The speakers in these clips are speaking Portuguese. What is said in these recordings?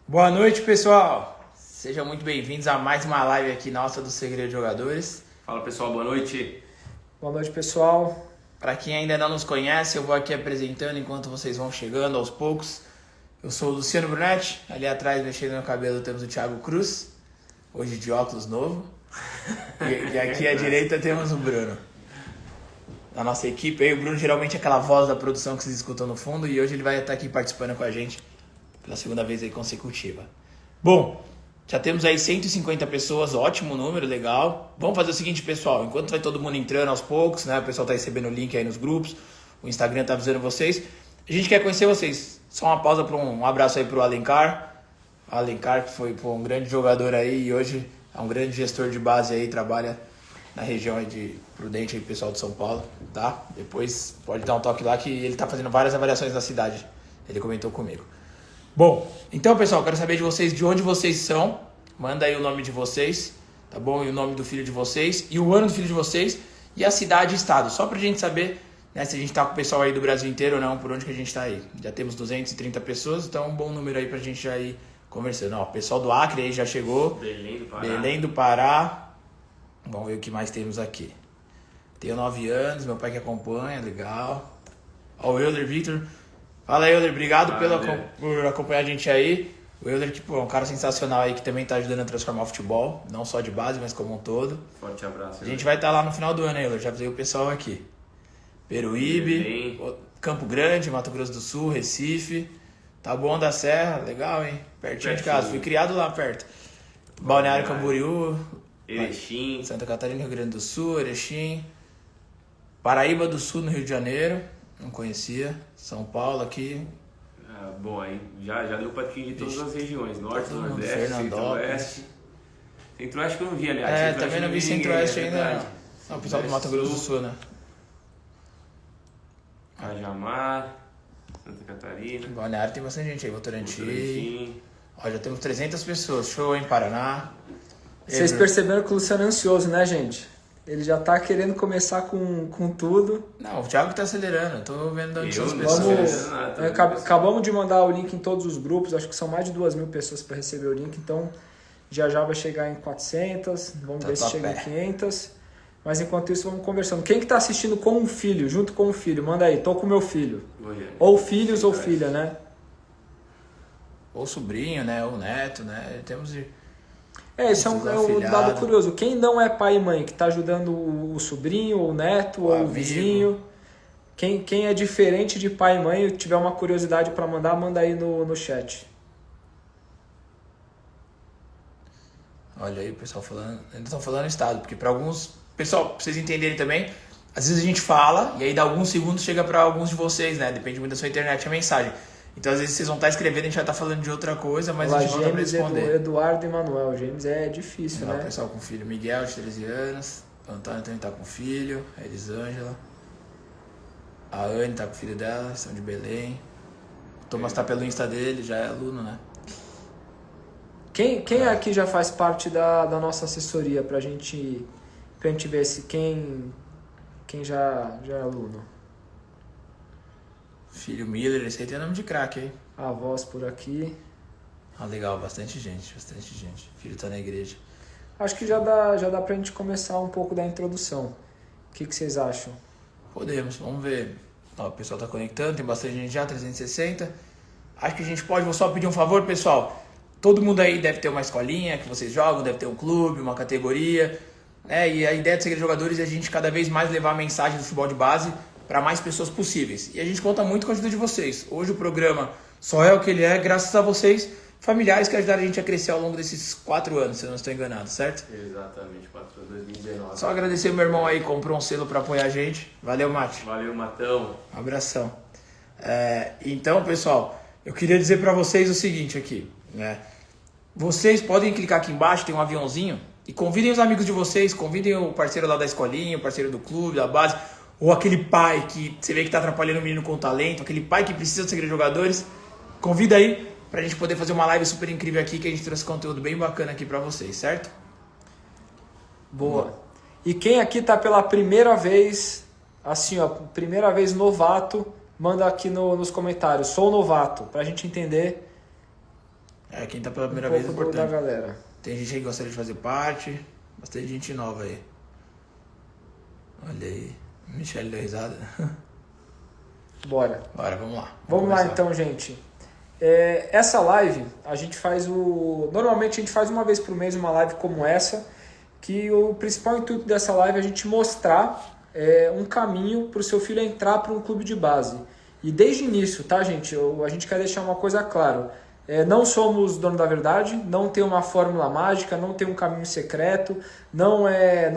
Boa noite, pessoal! Sejam muito bem-vindos a mais uma live aqui nossa do Segredo de Jogadores. Fala pessoal, boa noite. Boa noite, pessoal. Para quem ainda não nos conhece, eu vou aqui apresentando enquanto vocês vão chegando aos poucos. Eu sou o Luciano Brunetti, ali atrás mexendo no cabelo temos o Thiago Cruz, hoje de óculos novo. E aqui à direita temos o Bruno. Da nossa equipe, aí o Bruno geralmente é aquela voz da produção que vocês escutam no fundo e hoje ele vai estar aqui participando com a gente pela segunda vez aí consecutiva. Bom, já temos aí 150 pessoas, ótimo número, legal. Vamos fazer o seguinte, pessoal, enquanto vai todo mundo entrando aos poucos, né? O pessoal tá recebendo o link aí nos grupos, o Instagram tá avisando vocês. A gente quer conhecer vocês. Só uma pausa para um abraço aí pro Alencar. O Alencar, que foi um grande jogador aí e hoje é um grande gestor de base aí, trabalha na região aí de Prudente, aí, pessoal de São Paulo, tá? Depois pode dar um toque lá que ele tá fazendo várias avaliações na cidade. Ele comentou comigo. Bom, então pessoal, quero saber de vocês, de onde vocês são. Manda aí o nome de vocês, tá bom? E o nome do filho de vocês, e o ano do filho de vocês, e a cidade e estado. Só pra gente saber, né, se a gente tá com o pessoal aí do Brasil inteiro ou não, por onde que a gente tá aí. Já temos 230 pessoas, então um bom número aí pra gente já ir conversando. Ó, o pessoal do Acre aí já chegou. Belém do Pará. Belém do Pará. Vamos ver o que mais temos aqui. Tenho 9 anos, meu pai que acompanha, legal. Ó, o Euler Victor. Fala aí, Euler, obrigado por acompanhar a gente aí. O Euler, que é um cara sensacional aí, que também tá ajudando a transformar o futebol, não só de base, mas como um todo. Forte abraço. A gente vai estar lá no final do ano, Euler, já avisei o pessoal aqui. Peruíbe, Campo Grande, Mato Grosso do Sul, Recife, Taboão da Serra, legal, hein? Pertinho de casa, fui criado lá perto. Balneário Camboriú, Erechim, Santa Catarina, Rio Grande do Sul, Erechim, Paraíba do Sul, no Rio de Janeiro, não conhecia, São Paulo aqui. bom, aí já deu pra atingir todas as regiões, Norte, Todo mundo, Nordeste, Fernandópolis. Centro-Oeste. Centro-Oeste que eu não vi, aliás. Também não vi Centro-Oeste ainda. Não, o pessoal do Mato Grosso do Sul, né? Cajamar, Santa Catarina. Balneário tem bastante gente aí, Votorantim. Votorantim. Ó, já temos 300 pessoas, show, hein, Paraná. Vocês perceberam que o Luciano é ansioso, né, gente? Ele já tá querendo começar com tudo. Não, o Thiago tá acelerando, eu tô vendo onde são as Eu pessoas. Acabamos de mandar o link em todos os grupos, acho que são mais de 2.000 pessoas para receber o link, então já vai chegar em 400, vamos ver se chega em 500. Mas enquanto isso, vamos conversando. Quem que tá assistindo com um filho, junto com o filho? Manda aí, tô com meu filho. Ou filhos ou filha, né? Ou sobrinho, né, ou neto, né, temos de... Isso é um dado curioso. Quem não é pai e mãe, que está ajudando o sobrinho, ou o neto, ou o vizinho, quem é diferente de pai e mãe e tiver uma curiosidade para mandar, manda aí no chat. Olha aí o pessoal falando, ainda estão falando estado, porque para alguns... Pessoal, pra vocês entenderem também, às vezes a gente fala e aí dá alguns segundos chega para alguns de vocês, né, depende muito da sua internet a mensagem. Então, às vezes, vocês vão estar escrevendo, a gente vai estar falando de outra coisa, mas a gente volta para responder. Eduardo e Manuel. James é difícil, né? O pessoal com filho. Miguel, de 13 anos. O Antônio também tá com filho. A Elisângela. A Anne tá com o filho dela, são de Belém. O Thomas tá pelo Insta dele, já é aluno, né? Quem aqui já faz parte da nossa assessoria pra gente ver se quem já é aluno? Filho Miller, esse aí tem nome de craque, hein? A voz por aqui. Ah, legal, bastante gente. Filho tá na igreja. Acho que já dá pra gente começar um pouco da introdução. O que vocês acham? Podemos, vamos ver. Ó, o pessoal tá conectando, tem bastante gente já, 360. Acho que a gente pode, vou só pedir um favor, pessoal. Todo mundo aí deve ter uma escolinha que vocês jogam, deve ter um clube, uma categoria. E a ideia do Segredo de Jogadores é a gente cada vez mais levar a mensagem do futebol de base para mais pessoas possíveis. E a gente conta muito com a ajuda de vocês. Hoje o programa só é o que ele é graças a vocês, familiares que ajudaram a gente a crescer ao longo desses 4 anos, se eu não estou enganado, certo? Exatamente, 4 anos, 2019. Só agradecer o meu irmão aí, comprou um selo para apoiar a gente. Valeu, Mate. Valeu, Matão. Um abração. Então, pessoal, eu queria dizer para vocês o seguinte aqui, né? Vocês podem clicar aqui embaixo, tem um aviãozinho, e convidem os amigos de vocês, convidem o parceiro lá da escolinha, o parceiro do clube, da base, ou aquele pai que você vê que está atrapalhando o menino com talento, aquele pai que precisa de Segredo de Jogadores, convida aí pra gente poder fazer uma live super incrível aqui, que a gente trouxe conteúdo bem bacana aqui pra vocês, certo? Boa. E quem aqui tá pela primeira vez, assim, ó, primeira vez novato, manda aqui nos comentários, sou novato, pra gente entender. Quem tá pela primeira um vez é pouco da importante. galera. Tem gente aí que gostaria de fazer parte, bastante gente nova aí. Olha aí, Michele deu risada. Bora. Bora, vamos lá. Vamos lá então, gente. Essa live, a gente faz Normalmente a gente faz uma vez por mês uma live como essa, que o principal intuito dessa live é a gente mostrar um caminho para o seu filho entrar para um clube de base. E desde o início, tá, gente? A gente quer deixar uma coisa clara. Não somos dono da verdade, não tem uma fórmula mágica, não tem um caminho secreto, não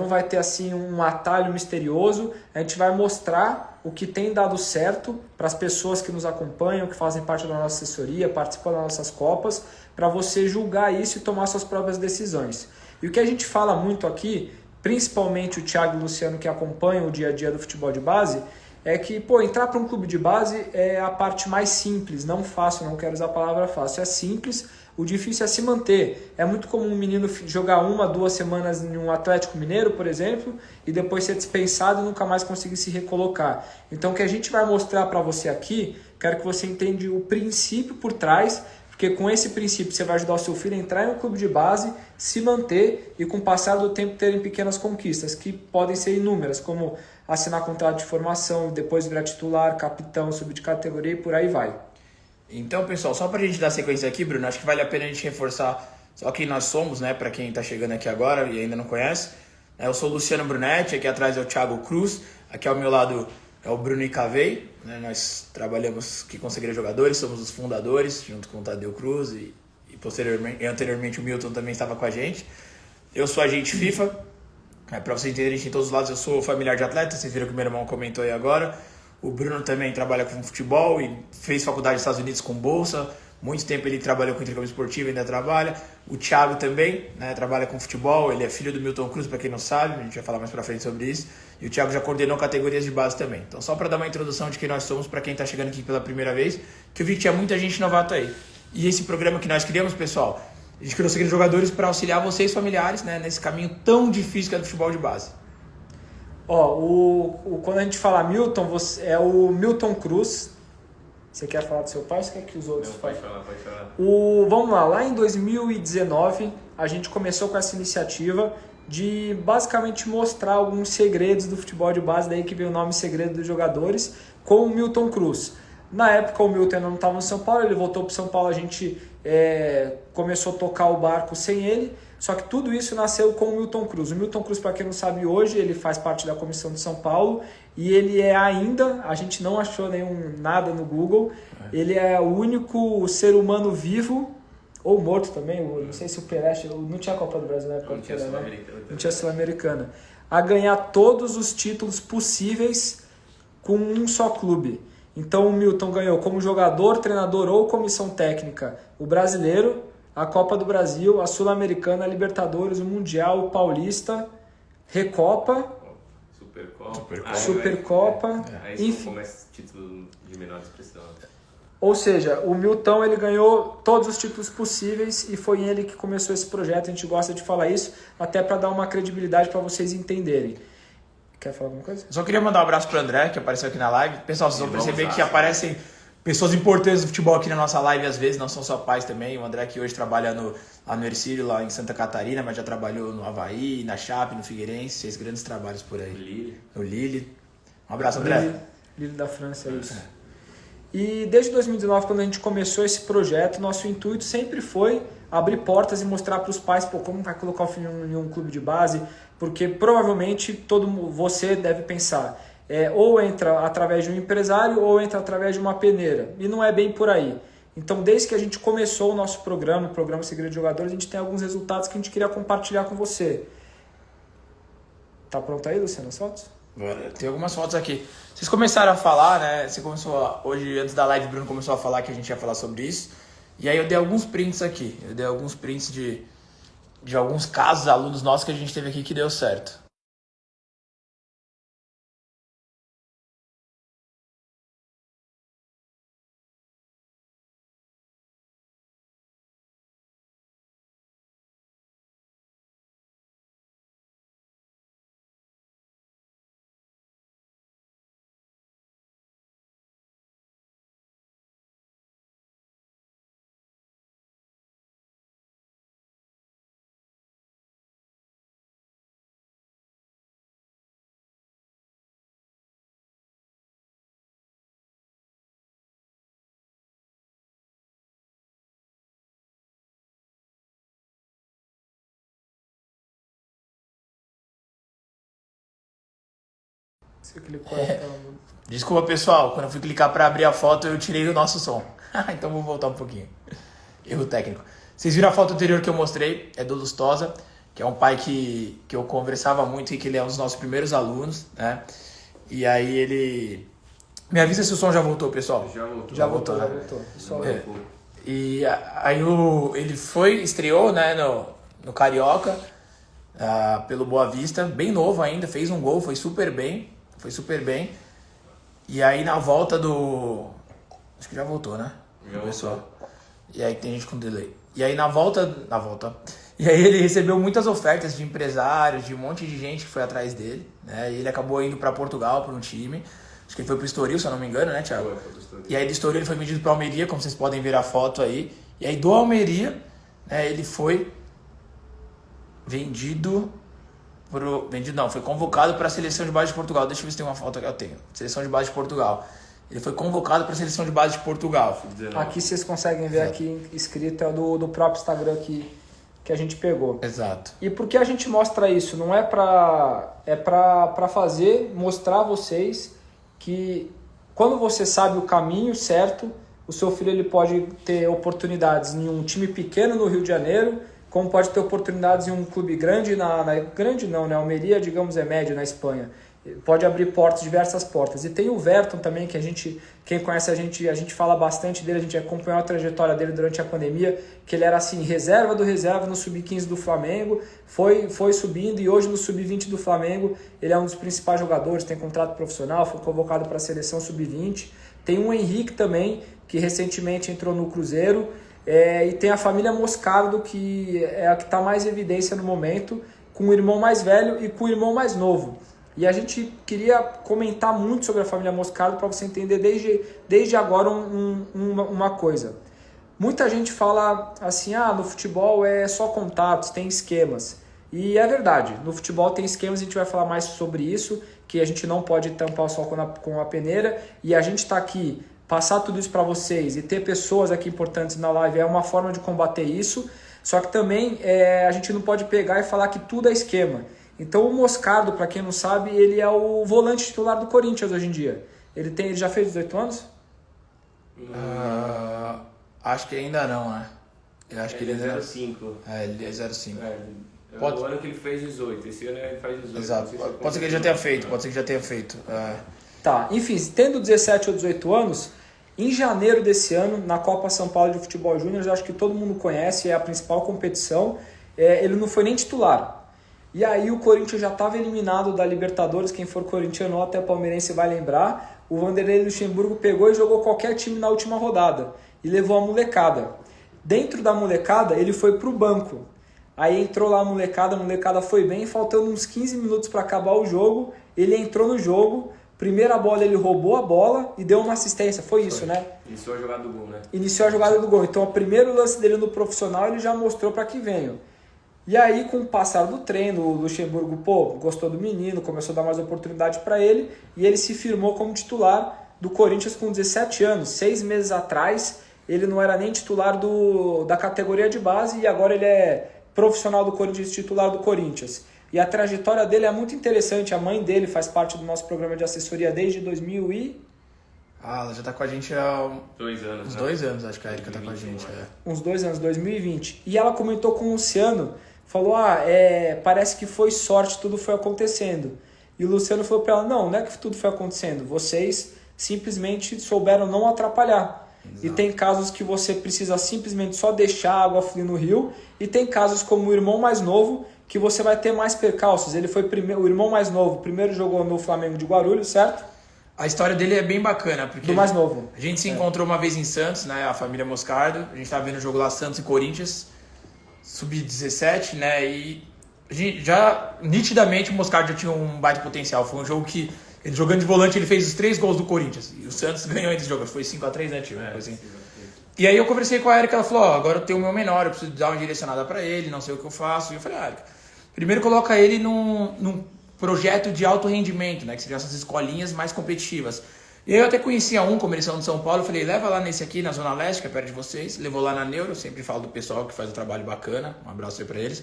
vai ter assim um atalho misterioso. A gente vai mostrar o que tem dado certo para as pessoas que nos acompanham, que fazem parte da nossa assessoria, participam das nossas copas, para você julgar isso e tomar suas próprias decisões. E o que a gente fala muito aqui, principalmente o Thiago e o Luciano que acompanham o dia a dia do futebol de base, é que, entrar para um clube de base é a parte mais simples, não fácil, não quero usar a palavra fácil, é simples, o difícil é se manter. É muito comum um menino jogar 1, 2 semanas em um Atlético Mineiro, por exemplo, e depois ser dispensado e nunca mais conseguir se recolocar. Então o que a gente vai mostrar para você aqui, quero que você entenda o princípio por trás, porque com esse princípio você vai ajudar o seu filho a entrar em um clube de base, se manter e com o passar do tempo terem pequenas conquistas, que podem ser inúmeras, como assinar contrato de formação, depois virar titular, capitão, subir de categoria e por aí vai. Então, pessoal, só pra gente dar sequência aqui, Bruno, acho que vale a pena a gente reforçar só quem nós somos, né, pra quem tá chegando aqui agora e ainda não conhece. Eu sou o Luciano Brunetti, aqui atrás é o Thiago Cruz, aqui ao meu lado é o Bruno Icavei, né, nós trabalhamos aqui com Segredo Jogadores, somos os fundadores, junto com o Tadeu Cruz e anteriormente o Milton também estava com a gente. Eu sou agente FIFA. Para vocês entenderem, em todos os lados, eu sou familiar de atleta, vocês viram que meu irmão comentou aí agora. O Bruno também trabalha com futebol e fez faculdade nos Estados Unidos com bolsa. Muito tempo ele trabalhou com intercâmbio esportivo, ainda trabalha. O Thiago também, né, trabalha com futebol, ele é filho do Milton Cruz, para quem não sabe, a gente vai falar mais pra frente sobre isso. E o Thiago já coordenou categorias de base também. Então só para dar uma introdução de quem nós somos, para quem está chegando aqui pela primeira vez, que eu vi que tinha muita gente novata aí. E esse programa que nós criamos, pessoal, a gente criou Segredo Jogadores para auxiliar vocês familiares, né, nesse caminho tão difícil que é do futebol de base. Quando a gente fala Milton, é o Milton Cruz. Você quer falar do seu pai ou você quer que os outros falem? Pode falar. Vamos lá em 2019 a gente começou com essa iniciativa de basicamente mostrar alguns segredos do futebol de base, daí que veio o nome Segredo dos Jogadores, com o Milton Cruz. Na época o Milton ainda não estava no São Paulo, ele voltou para o São Paulo, a gente começou a tocar o barco sem ele, só que tudo isso nasceu com o Milton Cruz. O Milton Cruz, para quem não sabe hoje, ele faz parte da comissão de São Paulo e ele é ainda, a gente não achou nada no Google, ele é o único ser humano vivo, ou morto também, não sei se o Pelé, não tinha Copa do Brasil na época, não tinha Sul-Americana, a ganhar todos os títulos possíveis com um só clube. Então o Milton ganhou como jogador, treinador ou comissão técnica o Brasileiro, a Copa do Brasil, a Sul-Americana, a Libertadores, o Mundial, o Paulista, Recopa, Supercopa, enfim. Começa título de menor expressão. Ou seja, o Milton ele ganhou todos os títulos possíveis e foi ele que começou esse projeto. A gente gosta de falar isso até para dar uma credibilidade para vocês entenderem. Quer falar alguma coisa? Só queria mandar um abraço pro André, que apareceu aqui na live. Pessoal, vocês vão perceber que aparecem pessoas importantes do futebol aqui na nossa live, às vezes, não são só pais também. O André que hoje trabalha lá no Ercílio, lá em Santa Catarina, mas já trabalhou no Avaí, na Chape, no Figueirense, fez grandes trabalhos por aí. No Lille. Um abraço, André. Lille da França, é isso. E desde 2019, quando a gente começou esse projeto, nosso intuito sempre foi abrir portas e mostrar para os pais como vai colocar o filho em um clube de base, porque provavelmente você deve pensar, ou entra através de um empresário ou entra através de uma peneira, e não é bem por aí. Então, desde que a gente começou o nosso programa, o programa Segredo de Jogadores, a gente tem alguns resultados que a gente queria compartilhar com você. Tá pronto aí, Luciano, as fotos? Tem algumas fotos aqui. Vocês começaram a falar, né? Hoje, antes da live, o Bruno começou a falar que a gente ia falar sobre isso. E aí eu dei alguns prints aqui. Eu dei alguns prints de alguns casos, alunos nossos que a gente teve aqui que deu certo. Você clicou Desculpa, pessoal. Quando eu fui clicar para abrir a foto, eu tirei o nosso som. Então vou voltar um pouquinho. Erro técnico. Vocês viram a foto anterior que eu mostrei? É do Lustosa, que é um pai que eu conversava muito e que ele é um dos nossos primeiros alunos, né? E aí ele... Me avisa se o som já voltou, pessoal. Já voltou. Já voltou. Só E aí ele estreou, né, no Carioca, pelo Boa Vista, bem novo ainda, fez um gol, foi super bem. E aí na volta do... Acho que já voltou, né? Já voltou. E aí tem gente com delay. E aí na volta... E aí ele recebeu muitas ofertas de empresários, de um monte de gente que foi atrás dele, né? E ele acabou indo para Portugal, para um time. Acho que ele foi pro Estoril, se eu não me engano, né, Thiago? Foi pro Estoril. E aí do Estoril ele foi vendido pro Almeria, como vocês podem ver a foto aí. E aí do Almeria, né, ele foi foi convocado para a seleção de base de Portugal. Deixa eu ver se tem uma foto que eu tenho. Seleção de base de Portugal. Ele foi convocado para a seleção de base de Portugal. Aqui vocês conseguem ver aqui escrito, é do próprio Instagram que a gente pegou. Exato. E por que a gente mostra isso? Não é para mostrar a vocês que quando você sabe o caminho certo, o seu filho ele pode ter oportunidades em um time pequeno no Rio de Janeiro, como pode ter oportunidades em um clube grande, grande não, né? Almeria, digamos, é médio na Espanha. Pode abrir diversas portas. E tem o Verton também, que quem conhece a gente fala bastante dele, a gente acompanhou a trajetória dele durante a pandemia, que ele era assim, reserva do reserva no Sub-15 do Flamengo, foi subindo e hoje no Sub-20 do Flamengo ele é um dos principais jogadores, tem contrato profissional, foi convocado para a seleção Sub-20. Tem o Henrique também, que recentemente entrou no Cruzeiro, e tem a família Moscardo, que é a que está mais em evidência no momento, com o irmão mais velho e com o irmão mais novo. E a gente queria comentar muito sobre a família Moscardo para você entender desde agora uma coisa. Muita gente fala assim, no futebol é só contatos, tem esquemas. E é verdade, no futebol tem esquemas, a gente vai falar mais sobre isso, que a gente não pode tampar o sol com a peneira. E a gente está aqui, passar tudo isso para vocês e ter pessoas aqui importantes na live é uma forma de combater isso. Só que também a gente não pode pegar e falar que tudo é esquema. Então o Moscardo, para quem não sabe, ele é o volante titular do Corinthians hoje em dia. Ele já fez 18 anos? Acho que ainda não, né? Eu acho que ele é 05. Ele é 05. O ano que ele fez 18, esse ano ele faz 18. Exato. Pode ser que ele já tenha feito, Tá, enfim, tendo 17 ou 18 anos, em janeiro desse ano, na Copa São Paulo de Futebol Júnior, eu acho que todo mundo conhece, é a principal competição, ele não foi nem titular. E aí o Corinthians já estava eliminado da Libertadores, quem for corintiano ou até palmeirense vai lembrar, o Vanderlei Luxemburgo pegou e jogou qualquer time na última rodada e levou a molecada. Dentro da molecada, ele foi pro banco. Aí entrou lá a molecada foi bem, faltando uns 15 minutos para acabar o jogo, ele entrou no jogo, primeira bola ele roubou a bola e deu uma assistência, foi isso, né? Iniciou a jogada do gol, né? Iniciou a jogada do gol, então o primeiro lance dele no profissional ele já mostrou para que venho. E aí, com o passar do treino, o Luxemburgo, gostou do menino, começou a dar mais oportunidade para ele, e ele se firmou como titular do Corinthians com 17 anos. 6 meses atrás, ele não era nem titular da categoria de base, e agora ele é profissional do Corinthians, titular do Corinthians. E a trajetória dele é muito interessante, a mãe dele faz parte do nosso programa de assessoria desde 2000 e... ela já tá com a gente há 2 anos. Uns 2 anos, acho que a Erika tá com a gente. Uns 2 anos, 2020. E ela comentou com o Luciano, falou, parece que foi sorte, tudo foi acontecendo. E o Luciano falou para ela, não é que tudo foi acontecendo, vocês simplesmente souberam não atrapalhar. Exato. E tem casos que você precisa simplesmente só deixar a água fluir no rio, e tem casos como o irmão mais novo, que você vai ter mais percalços. Ele foi o irmão mais novo, primeiro jogou no Flamengo de Guarulhos, certo? A história dele é bem bacana, porque do mais novo. A gente se encontrou uma vez em Santos, né, a família Moscardo, a gente estava vendo o jogo lá, Santos e Corinthians, Sub-17, né, e a gente já, nitidamente, o Moscardo já tinha um baita potencial. Foi um jogo que, ele jogando de volante, ele fez os 3 gols do Corinthians, e o Santos ganhou esse jogo, foi 5-3, né, tio? Assim. E aí eu conversei com a Erika, ela falou, agora eu tenho o meu menor, eu preciso dar uma direcionada para ele, não sei o que eu faço. E eu falei, Erika, primeiro coloca ele num projeto de alto rendimento, né, que seriam essas escolinhas mais competitivas. E aí eu até conhecia como eles são de São Paulo, eu falei, leva lá nesse aqui, na Zona Leste, que é perto de vocês. Levou lá na Neuro, sempre falo do pessoal que faz um trabalho bacana, um abraço aí pra eles.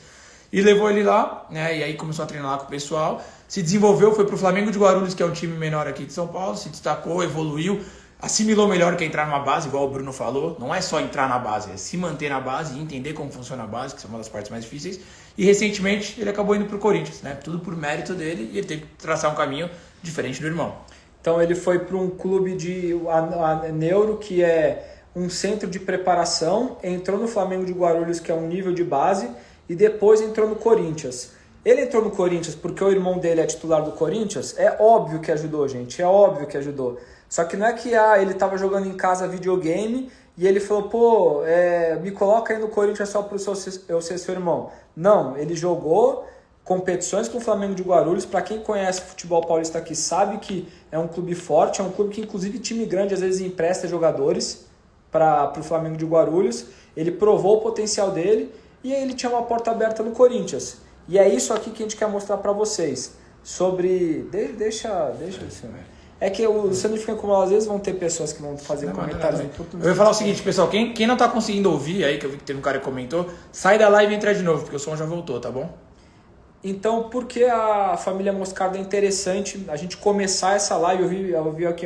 E levou ele lá, né? E aí começou a treinar lá com o pessoal. Se desenvolveu, foi pro Flamengo de Guarulhos, que é um time menor aqui de São Paulo. Se destacou, evoluiu. Assimilou melhor que entrar numa base, igual o Bruno falou. Não é só entrar na base, é se manter na base e entender como funciona a base, que é uma das partes mais difíceis. E recentemente ele acabou indo pro Corinthians, né? Tudo por mérito dele e ele teve que traçar um caminho diferente do irmão. Então ele foi para um clube de a Neuro, que é um centro de preparação, entrou no Flamengo de Guarulhos, que é um nível de base, e depois entrou no Corinthians. Ele entrou no Corinthians porque o irmão dele é titular do Corinthians? É óbvio que ajudou, gente, é óbvio que ajudou. Só que não é que ele estava jogando em casa videogame e ele falou, pô, me coloca aí no Corinthians só para eu ser seu irmão. Não, ele jogou competições com o Flamengo de Guarulhos. Para quem conhece o futebol paulista aqui sabe que é um clube forte, é um clube que inclusive time grande às vezes empresta jogadores para o Flamengo de Guarulhos. Ele provou o potencial dele e aí ele tinha uma porta aberta no Corinthians. E é isso aqui que a gente quer mostrar para vocês sobre... Deixa isso, né? É que o Luciano fica como às vezes vão ter pessoas que vão fazer comentários em português. Eu ia falar o seguinte, pessoal, quem não tá conseguindo ouvir aí, que eu vi que teve um cara que comentou, sai da live e entra de novo, porque o som já voltou, tá bom? Então, por que a família Moscardo é interessante a gente começar essa live? Eu vi aqui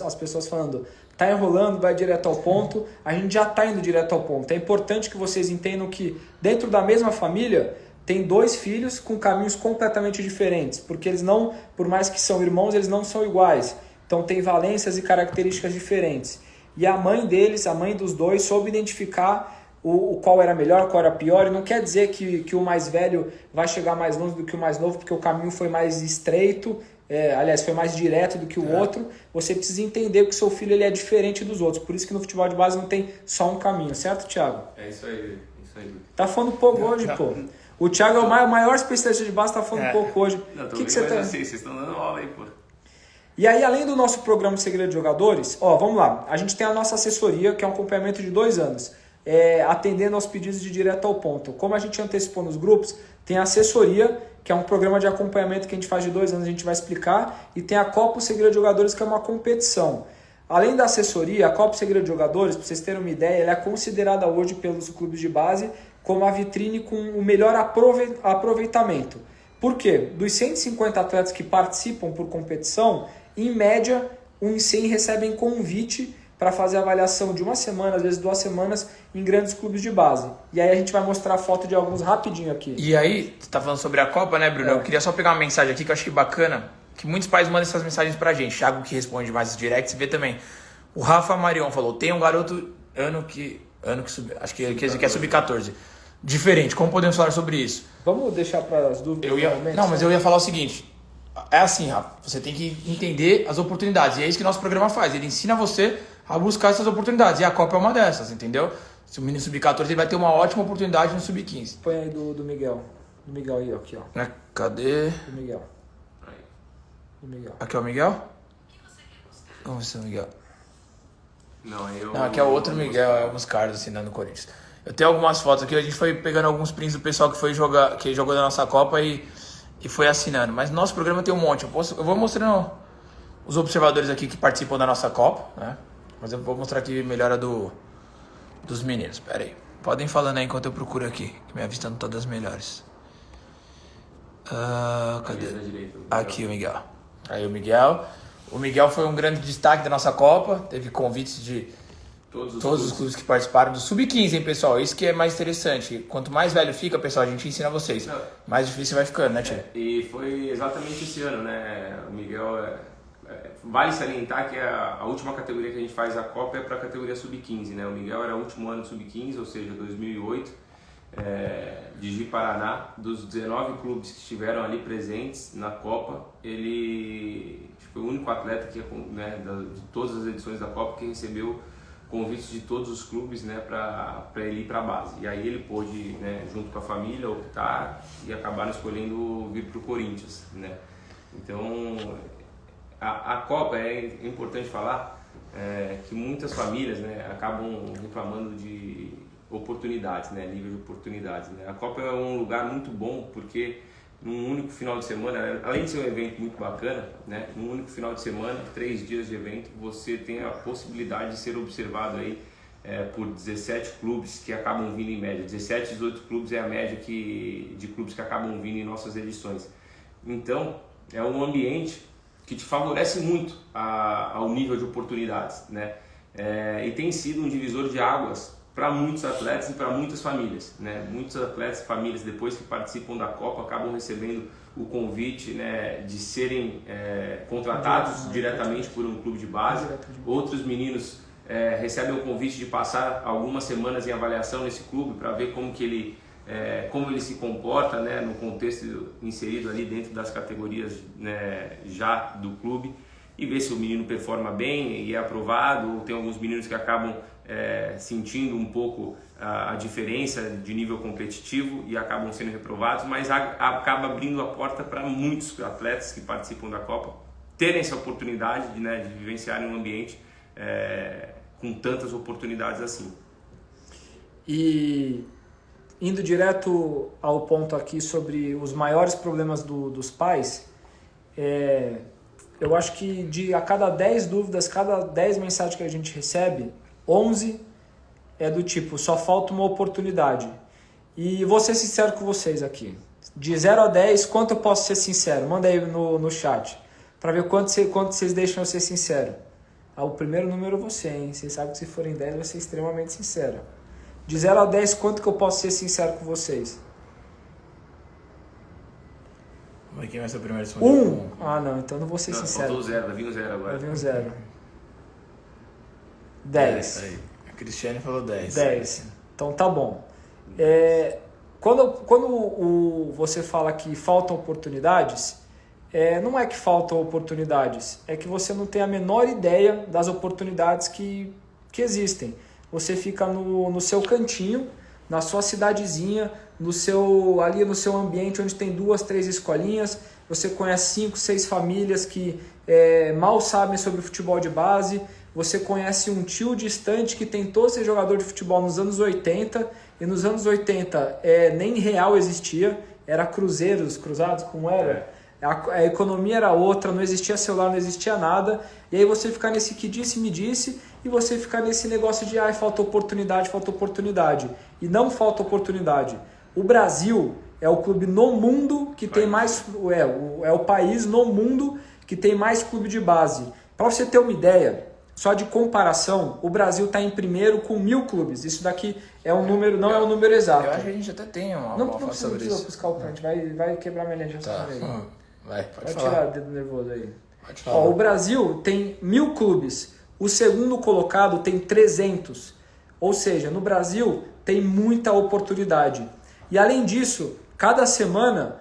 as pessoas falando, tá enrolando, vai direto ao ponto. A gente já tá indo direto ao ponto. É importante que vocês entendam que dentro da mesma família tem 2 filhos com caminhos completamente diferentes, porque eles não, por mais que são irmãos, eles não são iguais. Então tem valências e características diferentes. E a mãe deles, a mãe dos 2, soube identificar o qual era melhor, qual era pior. E não quer dizer que o mais velho vai chegar mais longe do que o mais novo, porque o caminho foi mais estreito, aliás, foi mais direto do que o outro. Você precisa entender que o seu filho ele é diferente dos outros. Por isso que no futebol de base não tem só um caminho, certo, Thiago? É isso aí, isso aí. Tá falando pouco hoje, pô. O Thiago é o maior especialista de base, tá falando pouco hoje. Não, que você tá... assim, vocês estão dando aula aí, pô. E aí, além do nosso programa de Segredo de Jogadores, vamos lá. A gente tem a nossa assessoria, que é um acompanhamento de 2 anos, atendendo aos pedidos de direto ao ponto. Como a gente antecipou nos grupos, tem a assessoria, que é um programa de acompanhamento que a gente faz de 2 anos, a gente vai explicar, e tem a Copa Segredo de Jogadores, que é uma competição. Além da assessoria, a Copa Segredo de Jogadores, para vocês terem uma ideia, ela é considerada hoje pelos clubes de base como a vitrine com o melhor aproveitamento. Por quê? Dos 150 atletas que participam por competição, em média, 1 em 100 recebem convite para fazer avaliação de 1 semana, às vezes 2 semanas, em grandes clubes de base. E aí a gente vai mostrar a foto de alguns rapidinho aqui. E aí, você tá falando sobre a Copa, né, Bruno? Eu queria só pegar uma mensagem aqui que eu achei bacana, que muitos pais mandam essas mensagens pra gente. Thiago que responde mais os directs, vê também. O Rafa Marion falou, tem um garoto acho que ele quer sub-14. Diferente, como podemos falar sobre isso? Vamos deixar para as dúvidas? Eu ia falar o seguinte, é assim, Rafa, você tem que entender as oportunidades, e é isso que nosso programa faz, ele ensina você a buscar essas oportunidades, e a Copa é uma dessas, entendeu? Se o menino sub-14, ele vai ter uma ótima oportunidade no sub-15. Põe aí do Miguel, aí, aqui, ó. Cadê? Do Miguel. Do Miguel. Aqui é o Miguel? Vamos ver se é o Miguel. Não, aqui é o outro Miguel, é o Moscardo assinando no Corinthians. Eu tenho algumas fotos aqui, a gente foi pegando alguns prints do pessoal que jogou da nossa Copa e foi assinando. Mas nosso programa tem um monte. Eu vou mostrando os observadores aqui que participam da nossa Copa, né? Mas eu vou mostrar aqui melhor a dos meninos. Pera aí. Podem ir falando aí enquanto eu procuro aqui, que minha vista não tá das melhores. Cadê? Aqui o Miguel. Aí o Miguel. O Miguel foi um grande destaque da nossa Copa. Teve convites de todos os clubes que participaram do Sub-15, hein, pessoal? Isso que é mais interessante. Quanto mais velho fica, pessoal, a gente ensina vocês. Mais difícil vai ficando, né, Tio? E foi exatamente esse ano, né? O Miguel, vale salientar que a última categoria que a gente faz a Copa é para a categoria Sub-15, né? O Miguel era o último ano do Sub-15, ou seja, 2008, de Ji-Paraná. Dos 19 clubes que estiveram ali presentes na Copa, ele foi o único atleta que, né, de todas as edições da Copa que recebeu convites de todos os clubes, né, para ele ir para a base. E aí ele pôde, né, junto com a família, optar e acabaram escolhendo vir para o Corinthians, né. Então, a Copa, é importante falar que muitas famílias, né, acabam reclamando de oportunidades, né, nível de oportunidades, né. A Copa é um lugar muito bom porque num único final de semana, além de ser um evento muito bacana, né, num único final de semana, 3 dias de evento, você tem a possibilidade de ser observado aí por 17 clubes que acabam vindo em média. 17, 18 clubes é a média de clubes que acabam vindo em nossas edições. Então, é um ambiente que te favorece muito ao nível de oportunidades, né? E tem sido um divisor de águas para muitos atletas e para muitas famílias, né? Muitos atletas e famílias, depois que participam da Copa, acabam recebendo o convite, né, de serem contratados diretamente por um clube de base. Outros meninos recebem o convite de passar algumas semanas em avaliação nesse clube para ver como ele se comporta, né, no contexto inserido ali dentro das categorias, né, já do clube, e ver se o menino performa bem e é aprovado. Ou tem alguns meninos que acabam sentindo um pouco a diferença de nível competitivo e acabam sendo reprovados, mas acaba abrindo a porta para muitos atletas que participam da Copa terem essa oportunidade de vivenciarem um ambiente com tantas oportunidades assim. E indo direto ao ponto aqui sobre os maiores problemas dos pais, eu acho que a cada 10 dúvidas, cada 10 mensagens que a gente recebe, 11 é do tipo, só falta uma oportunidade. E vou ser sincero com vocês aqui. De 0 a 10, quanto eu posso ser sincero? Manda aí no chat, para ver quanto vocês deixam eu ser sincero. O primeiro número é você, hein? Vocês sabem que se forem 10, vai ser extremamente sincero. De 0 a 10, quanto que eu posso ser sincero com vocês? Quem vai ser o primeiro a responder? 1. Ah, não, então não vou ser sincero. Faltou 0, vai vir um 0 agora. Vai vir um 0. 10. A Cristiane falou 10. 10. Então tá bom. Quando você fala que faltam oportunidades, não é que faltam oportunidades, é que você não tem a menor ideia das oportunidades que existem. Você fica no seu cantinho, na sua cidadezinha, no seu ambiente onde tem 2, 3 escolinhas, você conhece 5, 6 famílias que mal sabem sobre futebol de base, você conhece um tio distante que tentou ser jogador de futebol nos anos 80, e nos anos 80 nem real existia, era cruzados, como era? A economia era outra, não existia celular, não existia nada, e aí você ficar nesse que disse, me disse, e você ficar nesse negócio de falta oportunidade, e não falta oportunidade. O Brasil é o clube no mundo que tem mais, é o país no mundo que tem mais clube de base. Para você ter uma ideia, só de comparação, o Brasil está em primeiro com 1.000 clubes. Isso daqui é um número, não é um número exato. Eu acho que a gente até tem uma foto sobre isso. Não precisa buscar o print, vai quebrar minha linha de raciocínio aí. Pode falar. Tirar o dedo nervoso aí. Pode falar. O Brasil tem 1.000 clubes. O segundo colocado tem 300. Ou seja, no Brasil tem muita oportunidade. E além disso, cada semana,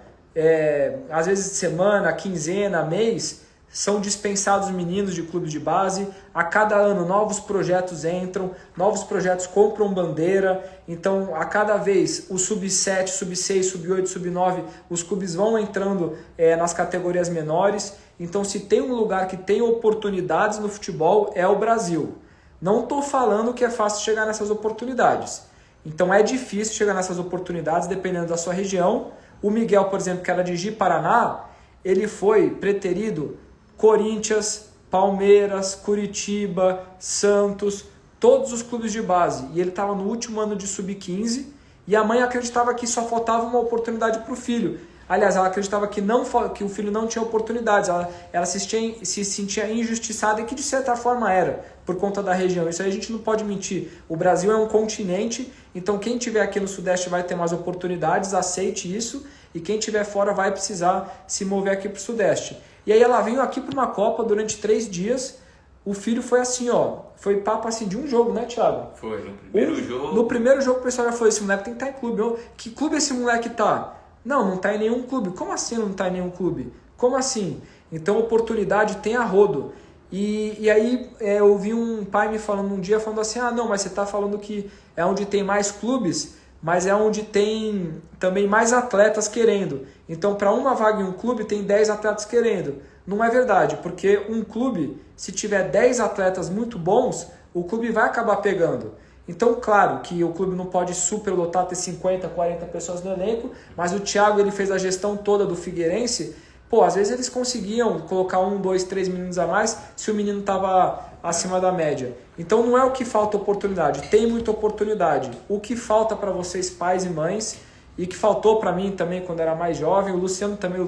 às vezes semana, quinzena, mês, são dispensados meninos de clube de base. A cada ano novos projetos entram, novos projetos compram bandeira. Então a cada vez o sub-7, sub-6, sub-8, sub-9, os clubes vão entrando nas categorias menores. Então se tem um lugar que tem oportunidades no futebol é o Brasil. Não estou falando que é fácil chegar nessas oportunidades. Então é difícil chegar nessas oportunidades dependendo da sua região. O Miguel, por exemplo, que era de Ji-Paraná, ele foi preterido Corinthians, Palmeiras, Curitiba, Santos, todos os clubes de base. E ele estava no último ano de sub-15 e a mãe acreditava que só faltava uma oportunidade para o filho. Aliás, ela acreditava que o filho não tinha oportunidades. Ela se sentia injustiçada e que de certa forma era, por conta da região. Isso aí a gente não pode mentir. O Brasil é um continente, então quem estiver aqui no Sudeste vai ter mais oportunidades, aceite isso. E quem estiver fora vai precisar se mover aqui para o Sudeste. E aí ela veio aqui para uma Copa durante 3 dias. O filho foi assim, foi papo assim de um jogo, né, Thiago? Foi, no primeiro jogo. No primeiro jogo o pessoal já falou, esse moleque tem que estar em clube. Que clube esse moleque tá? Não está em nenhum clube. Como assim não está em nenhum clube? Como assim? Então oportunidade tem a rodo. E aí eu ouvi um pai me falando um dia, falando assim, não, mas você está falando que é onde tem mais clubes, mas é onde tem também mais atletas querendo. Então, para uma vaga em um clube, tem 10 atletas querendo. Não é verdade, porque um clube, se tiver 10 atletas muito bons, o clube vai acabar pegando. Então, claro que o clube não pode superlotar, ter 50, 40 pessoas no elenco, mas o Thiago ele fez a gestão toda do Figueirense Pô, às vezes eles conseguiam colocar 1, 2, 3 meninos a mais se o menino estava acima da média. Então não é o que falta oportunidade, tem muita oportunidade. O que falta para vocês, pais e mães, e que faltou para mim também quando era mais jovem, o Luciano também,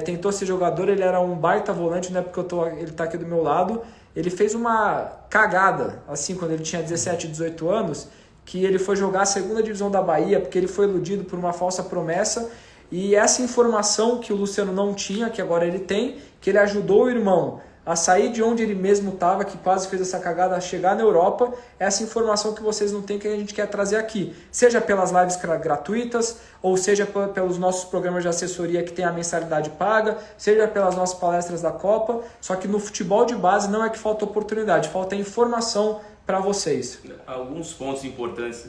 tentou ser jogador, ele era um baita volante, não é porque ele tá aqui do meu lado, ele fez uma cagada, assim, quando ele tinha 17, 18 anos, que ele foi jogar a segunda divisão da Bahia, porque ele foi iludido por uma falsa promessa, e essa informação que o Luciano não tinha, que agora ele tem, que ele ajudou o irmão a sair de onde ele mesmo estava, que quase fez essa cagada, a chegar na Europa, essa informação que vocês não têm, que a gente quer trazer aqui. Seja pelas lives gratuitas, ou seja pelos nossos programas de assessoria que tem a mensalidade paga, seja pelas nossas palestras da Copa, só que no futebol de base não é que falta oportunidade, falta informação para vocês. Alguns pontos importantes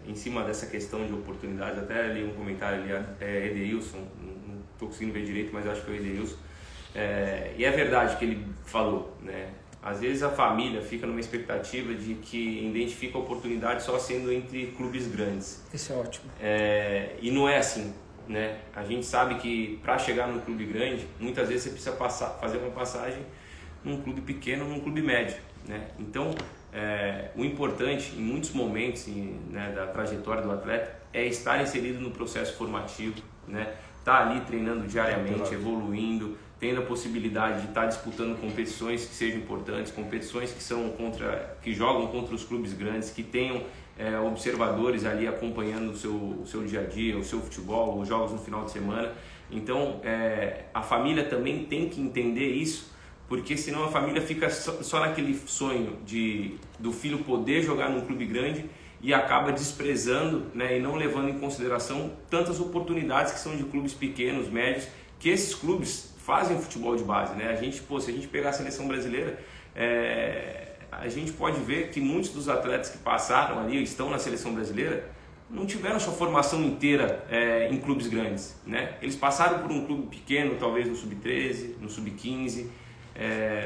em cima dessa questão de oportunidades, até li um comentário ali, Edeilson, não estou conseguindo ver direito, mas acho que foi Edeilson, e é verdade que ele falou, né? Às vezes a família fica numa expectativa de que identifica a oportunidade só sendo entre clubes grandes. Isso é ótimo. E não é assim, né? A gente sabe que para chegar num clube grande, muitas vezes você precisa fazer uma passagem num clube pequeno, num clube médio, né? Então, o importante em muitos momentos né, da trajetória do atleta é estar inserido no processo formativo, né? Tá ali treinando diariamente, evoluindo, tendo a possibilidade de estar disputando competições que sejam importantes, competições que jogam contra os clubes grandes, que tenham observadores ali acompanhando o seu dia a dia, o seu futebol, os jogos no final de semana. Então, a família também tem que entender isso, porque senão a família fica só naquele sonho do filho poder jogar num clube grande e acaba desprezando, né, e não levando em consideração tantas oportunidades que são de clubes pequenos, médios, que esses clubes fazem futebol de base, né? Se a gente pegar a seleção brasileira, a gente pode ver que muitos dos atletas que passaram ali, estão na seleção brasileira, não tiveram sua formação inteira em clubes grandes, né? Eles passaram por um clube pequeno, talvez no sub-13, no sub-15,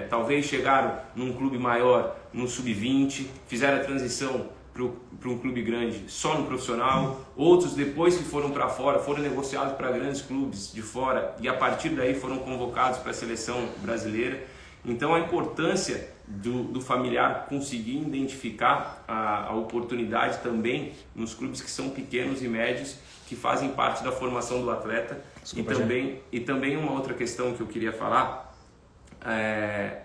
talvez chegaram num clube maior no sub-20, fizeram a transição para um clube grande só no profissional, outros depois que foram para fora, foram negociados para grandes clubes de fora e a partir daí foram convocados para a seleção brasileira. Então a importância do familiar conseguir identificar a oportunidade também nos clubes que são pequenos e médios, que fazem parte da formação do atleta. Desculpa, e também uma outra questão que eu queria falar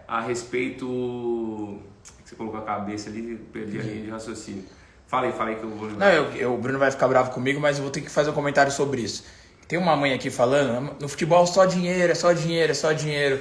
a respeito... Você colocou a cabeça ali e perdi a linha de raciocínio. Falei que eu vou... Não, o Bruno vai ficar bravo comigo, mas eu vou ter que fazer um comentário sobre isso. Tem uma mãe aqui falando, no futebol só dinheiro, é só dinheiro, é só dinheiro.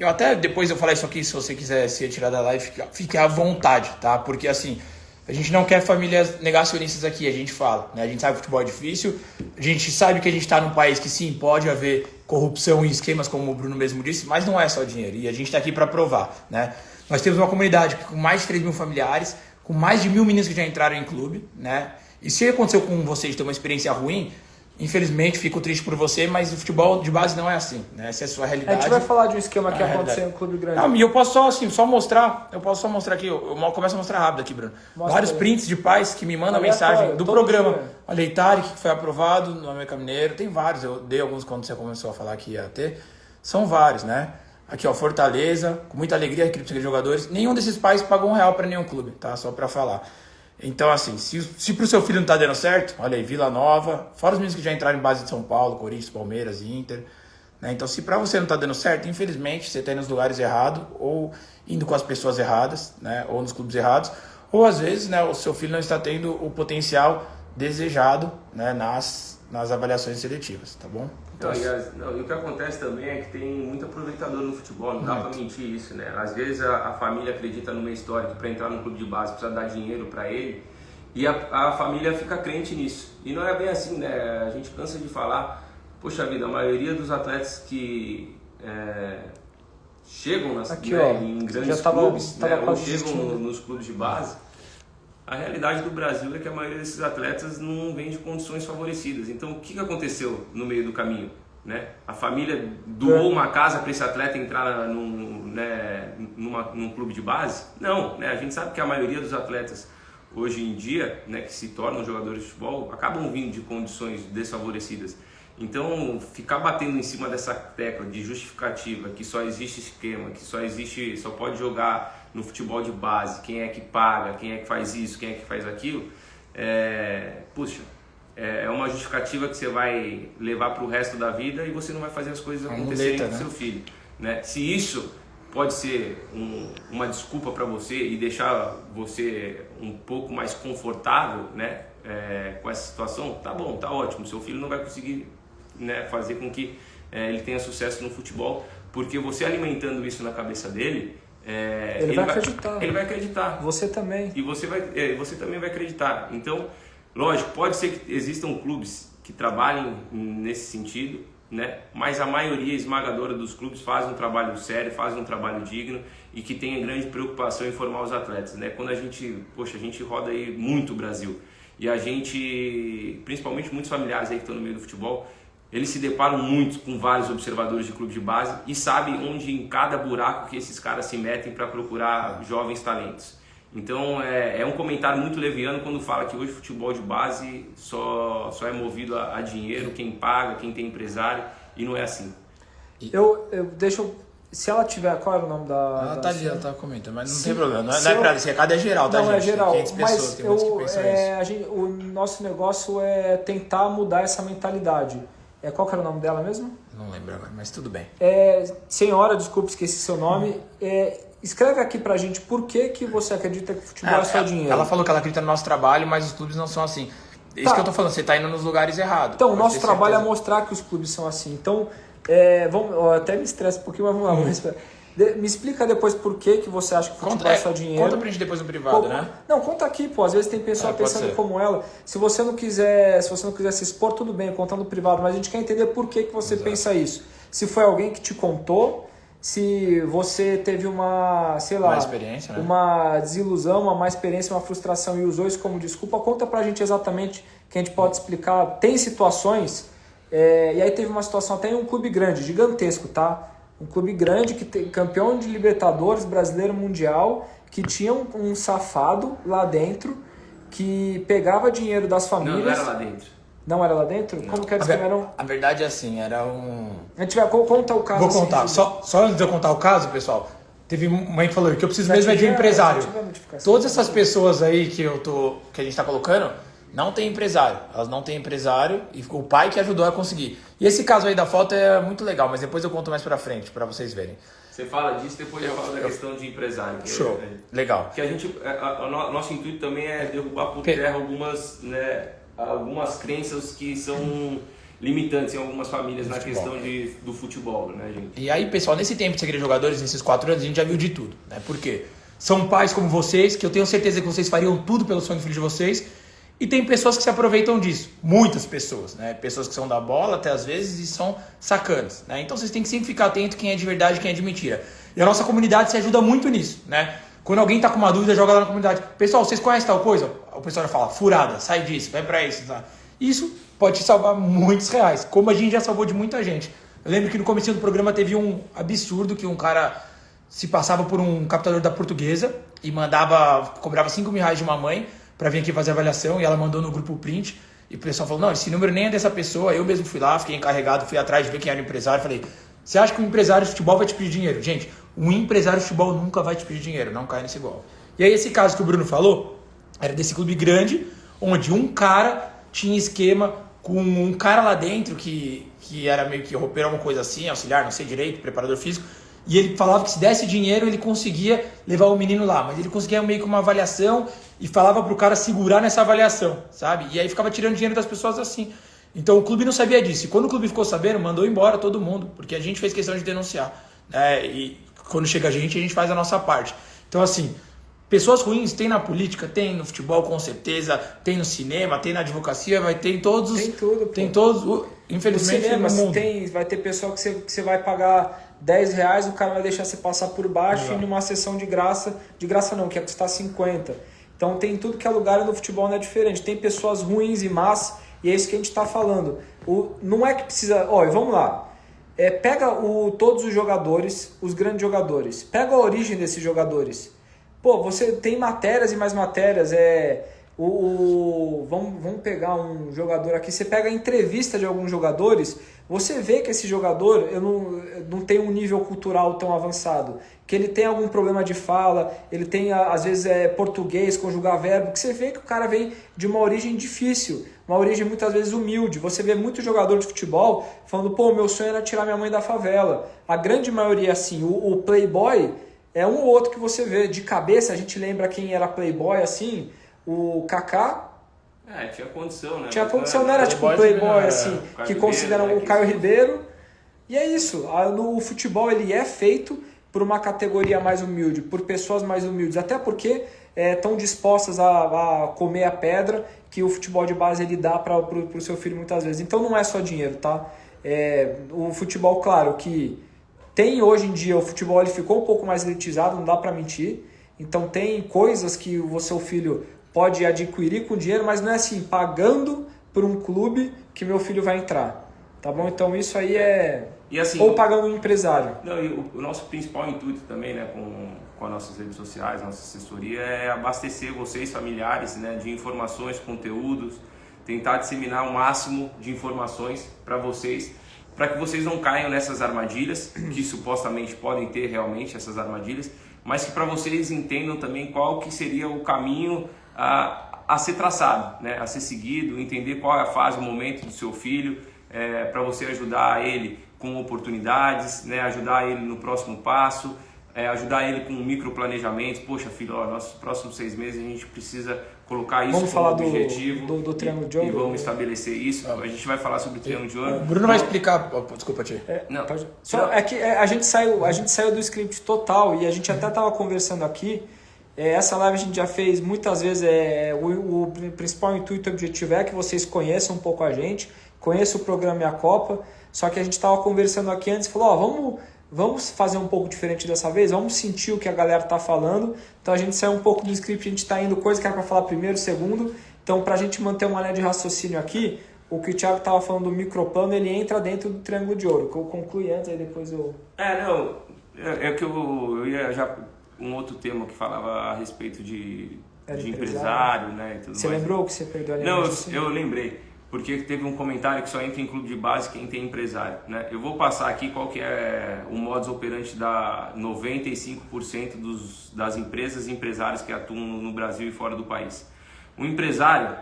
Eu até, depois eu falar isso aqui, se você quiser se retirar da live, fique à vontade, tá? Porque assim, a gente não quer famílias negacionistas aqui, a gente fala, né? A gente sabe que o futebol é difícil, a gente sabe que a gente está num país que sim, pode haver corrupção e esquemas, como o Bruno mesmo disse, mas não é só dinheiro, e a gente está aqui para provar, né? Nós temos uma comunidade com mais de 3 mil familiares, com mais de 1.000 meninos que já entraram em clube, né? E se aconteceu com vocês ter uma experiência ruim, infelizmente fico triste por você, mas o futebol de base não é assim, né? Essa é a sua realidade. A gente vai falar de um esquema que aconteceu em um clube grande. Não, e eu posso só mostrar aqui, eu começo a mostrar rápido aqui, Bruno. Vários prints de pais que me mandam mensagem do programa. Olha, Itari, que foi aprovado no América Mineiro, tem vários, eu dei alguns quando você começou a falar que ia ter, são vários, né? Aqui, ó, Fortaleza, com muita alegria, equipe de jogadores. Nenhum desses pais pagou R$1 para nenhum clube, tá? Só para falar. Então, assim, se pro seu filho não tá dando certo, olha aí, Vila Nova, fora os meninos que já entraram em base de São Paulo, Corinthians, Palmeiras, Inter, né? Então, se pra você não tá dando certo, infelizmente, você tá indo nos lugares errados, ou indo com as pessoas erradas, né? Ou nos clubes errados, ou às vezes, né, o seu filho não está tendo o potencial desejado, né, nas avaliações seletivas, tá bom? Então, e o que acontece também é que tem muito aproveitador no futebol, não dá para mentir isso, né? Às vezes a família acredita numa história que para entrar no clube de base precisa dar dinheiro para ele e a família fica crente nisso. E não é bem assim, né? A gente cansa de falar, poxa vida, a maioria dos atletas que chegam em grandes clubes, né? Ou chegam nos clubes de base, a realidade do Brasil é que a maioria desses atletas não vem de condições favorecidas. Então, o que aconteceu no meio do caminho? Né? A família doou uma casa para esse atleta entrar num clube de base? Não, né? A gente sabe que a maioria dos atletas hoje em dia, né, que se tornam jogadores de futebol, acabam vindo de condições desfavorecidas. Então, ficar batendo em cima dessa tecla de justificativa, que só existe esquema, que só pode jogar no futebol de base, quem é que paga, quem é que faz isso, quem é que faz aquilo, é uma justificativa que você vai levar para o resto da vida e você não vai fazer as coisas acontecerem com seu filho, né? Se isso pode ser uma desculpa para você e deixar você um pouco mais confortável, né, com essa situação, tá bom, tá ótimo. Seu filho não vai conseguir, né, fazer com que ele tenha sucesso no futebol, porque você alimentando isso na cabeça dele, ele vai acreditar. Ele vai acreditar. Você também. E você também vai acreditar. Então, lógico, pode ser que existam clubes que trabalhem nesse sentido, né? Mas a maioria esmagadora dos clubes faz um trabalho sério, faz um trabalho digno e que tenha grande preocupação em formar os atletas, né? Quando a gente roda aí muito o Brasil e a gente, principalmente muitos familiares aí que estão no meio do futebol, eles se deparam muito com vários observadores de clube de base e sabem onde em cada buraco que esses caras se metem para procurar jovens talentos. Então é um comentário muito leviano quando fala que hoje o futebol de base só é movido a dinheiro, quem paga, quem tem empresário, e não é assim. Se ela tiver, qual era o nome da... Ela tá ali, ela tá comentando, mas não tem problema. Não é pra esse recado, é geral, tá, gente? Não, é geral, 500 pessoas, tem muitos que pensam isso. O nosso negócio é tentar mudar essa mentalidade. Qual que era o nome dela mesmo? Não lembro agora, mas tudo bem. Senhora, desculpe, esqueci seu nome. Escreve aqui pra gente por que você acredita que o futebol é só dinheiro. Ela falou que ela acredita no nosso trabalho, mas os clubes não são assim. Isso que eu tô falando, você tá indo nos lugares errados. Então, o nosso trabalho é mostrar que os clubes são assim. Então, até me estressa um pouquinho, mas vamos lá. Me explica depois por que você acha que o futebol é só dinheiro. Conta pra gente depois no privado, né? Não, conta aqui, pô. Às vezes tem pessoa pensando como ela. Se você não quiser se expor, tudo bem, contar no privado. Mas a gente quer entender por que você pensa isso. Se foi alguém que te contou, se você teve uma experiência, né? Uma desilusão, uma má experiência, uma frustração e usou isso como desculpa, conta pra gente exatamente que a gente pode explicar. Tem situações, e aí teve uma situação até em um clube grande, gigantesco, tá? Um clube grande, que tem campeão de Libertadores, brasileiro, mundial, que tinha um safado lá dentro que pegava dinheiro das famílias. Não era lá dentro. Não era lá dentro? Não. Como que era? A verdade é assim, era um... A gente vai contar o caso. Vou contar. Assim, só antes de eu contar o caso, pessoal, teve uma mãe que falou que eu preciso mesmo de um empresário. Todas essas pessoas aí que a gente tá colocando, não tem empresário. Elas não têm empresário e o pai que ajudou a conseguir. E esse caso aí da foto é muito legal, mas depois eu conto mais pra frente, pra vocês verem. Você fala disso, depois eu falo da questão de empresário. Show, legal. Que a gente, nosso intuito também é derrubar por terra algumas crenças que são limitantes em algumas famílias na questão do futebol, né, gente? E aí, pessoal, nesse tempo de Segredo de Jogadores, nesses 4 anos, a gente já viu de tudo, né? Por quê? São pais como vocês, que eu tenho certeza que vocês fariam tudo pelo sonho do filho de vocês, e tem pessoas que se aproveitam disso. Muitas pessoas, né? Pessoas que são da bola, até às vezes, e são sacanas, né? Então vocês têm que sempre ficar atento quem é de verdade e quem é de mentira. E a nossa comunidade se ajuda muito nisso, né? Quando alguém tá com uma dúvida, joga lá na comunidade. Pessoal, vocês conhecem tal coisa? O pessoal já fala, furada, sai disso, vai pra isso, tá? Isso pode te salvar muitos reais, como a gente já salvou de muita gente. Eu lembro que no começo do programa teve um absurdo que um cara se passava por um captador da Portuguesa e cobrava 5 mil reais de uma mãe para vir aqui fazer a avaliação, e ela mandou no grupo print, e o pessoal falou, não, esse número nem é dessa pessoa. Eu mesmo fui lá, fiquei encarregado, fui atrás de ver quem era o empresário, falei, você acha que um empresário de futebol vai te pedir dinheiro? Gente, um empresário de futebol nunca vai te pedir dinheiro, não cai nesse golpe. E aí esse caso que o Bruno falou, era desse clube grande, onde um cara tinha esquema com um cara lá dentro que era meio que roupeiro, alguma coisa assim, auxiliar, não sei direito, preparador físico, e ele falava que se desse dinheiro ele conseguia levar o menino lá, mas ele conseguia meio que uma avaliação e falava pro cara segurar nessa avaliação, sabe? E aí ficava tirando dinheiro das pessoas assim. Então o clube não sabia disso, e quando o clube ficou sabendo, mandou embora todo mundo, porque a gente fez questão de denunciar, né? E quando chega a gente faz a nossa parte. Então assim, pessoas ruins tem na política, tem no futebol com certeza, tem no cinema, tem na advocacia, vai ter em todos os... Tem tudo, pô. Tem todos, infelizmente, no cinema, no mundo. Vai ter pessoa que você vai pagar 10 reais, o cara vai deixar você passar por baixo. Exato. E numa sessão de graça não, que ia custar 50. Então tem tudo que é lugar, no futebol não é diferente. Tem pessoas ruins e más, e é isso que a gente está falando. Não é que precisa... Olha, vamos lá. Pega todos os jogadores, os grandes jogadores. Pega a origem desses jogadores. Pô, você tem matérias e mais matérias. Vamos pegar um jogador aqui, você pega a entrevista de alguns jogadores, você vê que esse jogador não tem um nível cultural tão avançado, que ele tem algum problema de fala, ele tem às vezes português, conjugar verbo, que você vê que o cara vem de uma origem difícil, uma origem muitas vezes humilde. Você vê muito jogador de futebol falando, pô, meu sonho era tirar minha mãe da favela. A grande maioria, assim, o playboy é um ou outro que você vê. De cabeça, a gente lembra quem era playboy, assim, o Kaká. Tinha condição, né? Tinha condição, não era tipo um playboy, assim, que consideram o Caio Ribeiro. E é isso, o futebol ele é feito por uma categoria mais humilde, por pessoas mais humildes, até porque estão dispostas a comer a pedra que o futebol de base ele dá para o seu filho muitas vezes. Então não é só dinheiro, tá? O futebol, claro, que tem hoje em dia, o futebol ele ficou um pouco mais elitizado, não dá para mentir. Então tem coisas que o seu filho pode adquirir com dinheiro, mas não é assim, pagando por um clube que meu filho vai entrar. Tá bom? Então isso aí E assim, ou pagando um empresário. Não, e o nosso principal intuito também, né, com as nossas redes sociais, nossa assessoria, é abastecer vocês, familiares, né, de informações, conteúdos, tentar disseminar o máximo de informações para vocês, para que vocês não caiam nessas armadilhas, que supostamente podem ter realmente essas armadilhas, mas que para vocês entendam também qual que seria o caminho a ser traçado, né, a ser seguido, entender qual é a fase, o momento do seu filho, para você ajudar ele com oportunidades, né, ajudar ele no próximo passo, ajudar ele com um microplanejamento. Poxa, filho, nossos próximos 6 meses a gente precisa colocar isso como objetivo. Do Triângulo de Ouro. E vamos estabelecer isso. A gente vai falar sobre o Triângulo de Ouro. O Bruno vai explicar. Desculpa, Tia. A gente saiu do script total e a gente até estava conversando aqui. Essa live a gente já fez muitas vezes. O principal intuito e objetivo é que vocês conheçam um pouco a gente, conheçam o programa e a Copa. Só que a gente estava conversando aqui antes e falou, vamos fazer um pouco diferente dessa vez, vamos sentir o que a galera está falando. Então a gente saiu um pouco do script, a gente está indo coisa que era para falar primeiro, segundo. Então para a gente manter uma linha de raciocínio aqui, o que o Thiago estava falando do microplano, ele entra dentro do Triângulo de Ouro, que eu concluí antes, aí depois eu... Que eu ia já... Um outro tema que falava a respeito de empresário, né? E tudo você mais. Lembrou que você perdeu a linha? Não, eu lembrei. Porque teve um comentário que só entra em clube de base quem tem empresário, né? Eu vou passar aqui qual que é o modus operandi da 95% das empresas e empresários que atuam no Brasil e fora do país. O empresário,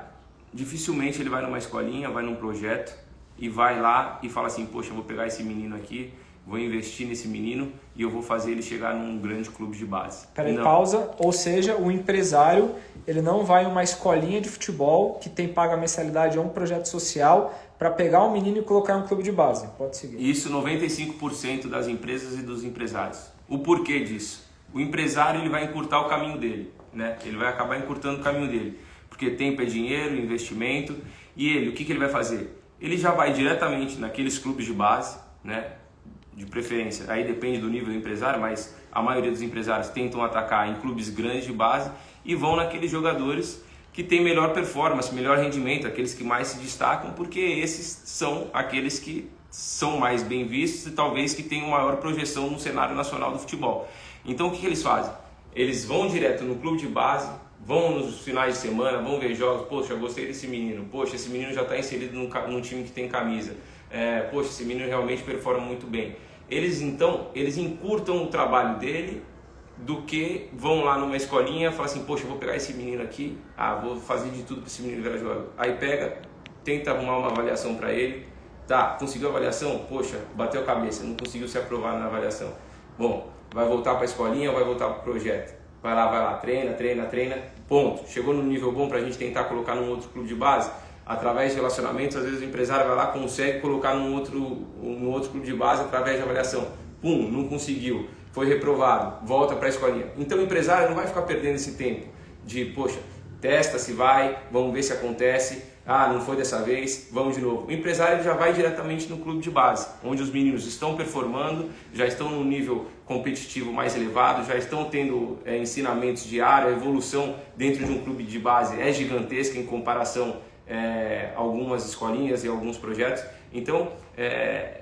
dificilmente ele vai numa escolinha, vai num projeto e vai lá e fala assim, poxa, eu vou pegar esse menino aqui, vou investir nesse menino e eu vou fazer ele chegar num grande clube de base. Peraí, pausa. Ou seja, o empresário, ele não vai em uma escolinha de futebol que tem paga mensalidade a um projeto social para pegar um menino e colocar em um clube de base. Pode seguir. Isso 95% das empresas e dos empresários. O porquê disso? O empresário ele vai encurtar o caminho dele, né? Ele vai acabar encurtando o caminho dele. Porque tempo é dinheiro, investimento. E ele, o que ele vai fazer? Ele já vai diretamente naqueles clubes de base, né? De preferência, aí depende do nível do empresário, mas a maioria dos empresários tentam atacar em clubes grandes de base e vão naqueles jogadores que têm melhor performance, melhor rendimento, aqueles que mais se destacam, porque esses são aqueles que são mais bem vistos e talvez que tenham maior projeção no cenário nacional do futebol. Então o que eles fazem? Eles vão direto no clube de base, vão nos finais de semana, vão ver jogos, poxa, eu gostei desse menino, poxa, esse menino já está inserido num time que tem camisa, poxa, esse menino realmente performa muito bem. Eles encurtam o trabalho dele do que vão lá numa escolinha e falam assim, poxa, eu vou pegar esse menino aqui, vou fazer de tudo para esse menino virar jogador. Aí pega, tenta arrumar uma avaliação para ele, conseguiu a avaliação? Poxa, bateu a cabeça, não conseguiu se aprovar na avaliação. Bom, vai voltar para a escolinha ou vai voltar para o projeto? Vai lá, treina, ponto. Chegou num nível bom para a gente tentar colocar num outro clube de base? Através de relacionamentos, às vezes o empresário vai lá, consegue colocar num outro clube de base através de avaliação. Não conseguiu, foi reprovado, volta para a escolinha. Então o empresário não vai ficar perdendo esse tempo de, poxa, testa se vai, vamos ver se acontece, não foi dessa vez, vamos de novo. O empresário já vai diretamente no clube de base, onde os meninos estão performando, já estão num nível competitivo mais elevado, já estão tendo ensinamentos diários, a evolução dentro de um clube de base é gigantesca em comparação algumas escolinhas e alguns projetos. Então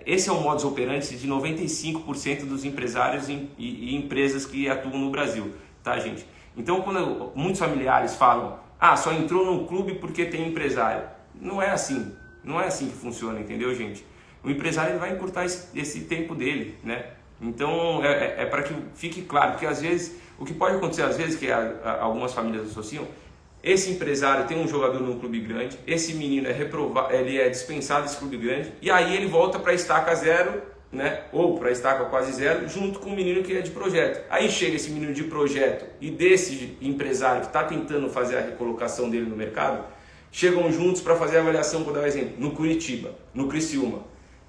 esse é o modus operandi de 95% dos empresários e empresas que atuam no Brasil, tá, gente? Então quando muitos familiares falam, só entrou no clube porque tem empresário. Não é assim. Não é assim que funciona, entendeu, gente? O empresário ele vai encurtar esse tempo dele, né? Então, é para que fique claro, porque às vezes, o que pode acontecer às vezes, que algumas famílias associam, esse empresário tem um jogador num clube grande, esse menino ele é dispensado desse clube grande, e aí ele volta para a estaca zero, né? Ou para a estaca quase zero, junto com o menino que é de projeto. Aí chega esse menino de projeto e desse empresário que está tentando fazer a recolocação dele no mercado, chegam juntos para fazer a avaliação, vou dar um exemplo, no Curitiba, no Criciúma.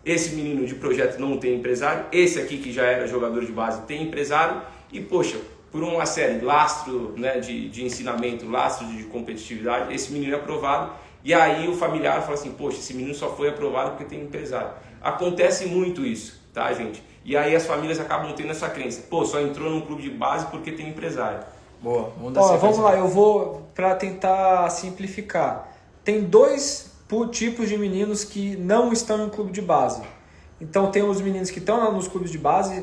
Esse menino de projeto não tem empresário, esse aqui que já era jogador de base tem empresário e, poxa, por uma série, lastro, né, de ensinamento, lastro de competitividade, esse menino é aprovado e aí o familiar fala assim, poxa, esse menino só foi aprovado porque tem empresário. Acontece muito isso, tá, gente? E aí as famílias acabam tendo essa crença, só entrou num clube de base porque tem empresário. Boa, vamos lá, eu vou para tentar simplificar. Tem 2 tipos de meninos que não estão em clube de base. Então tem os meninos que estão nos clubes de base,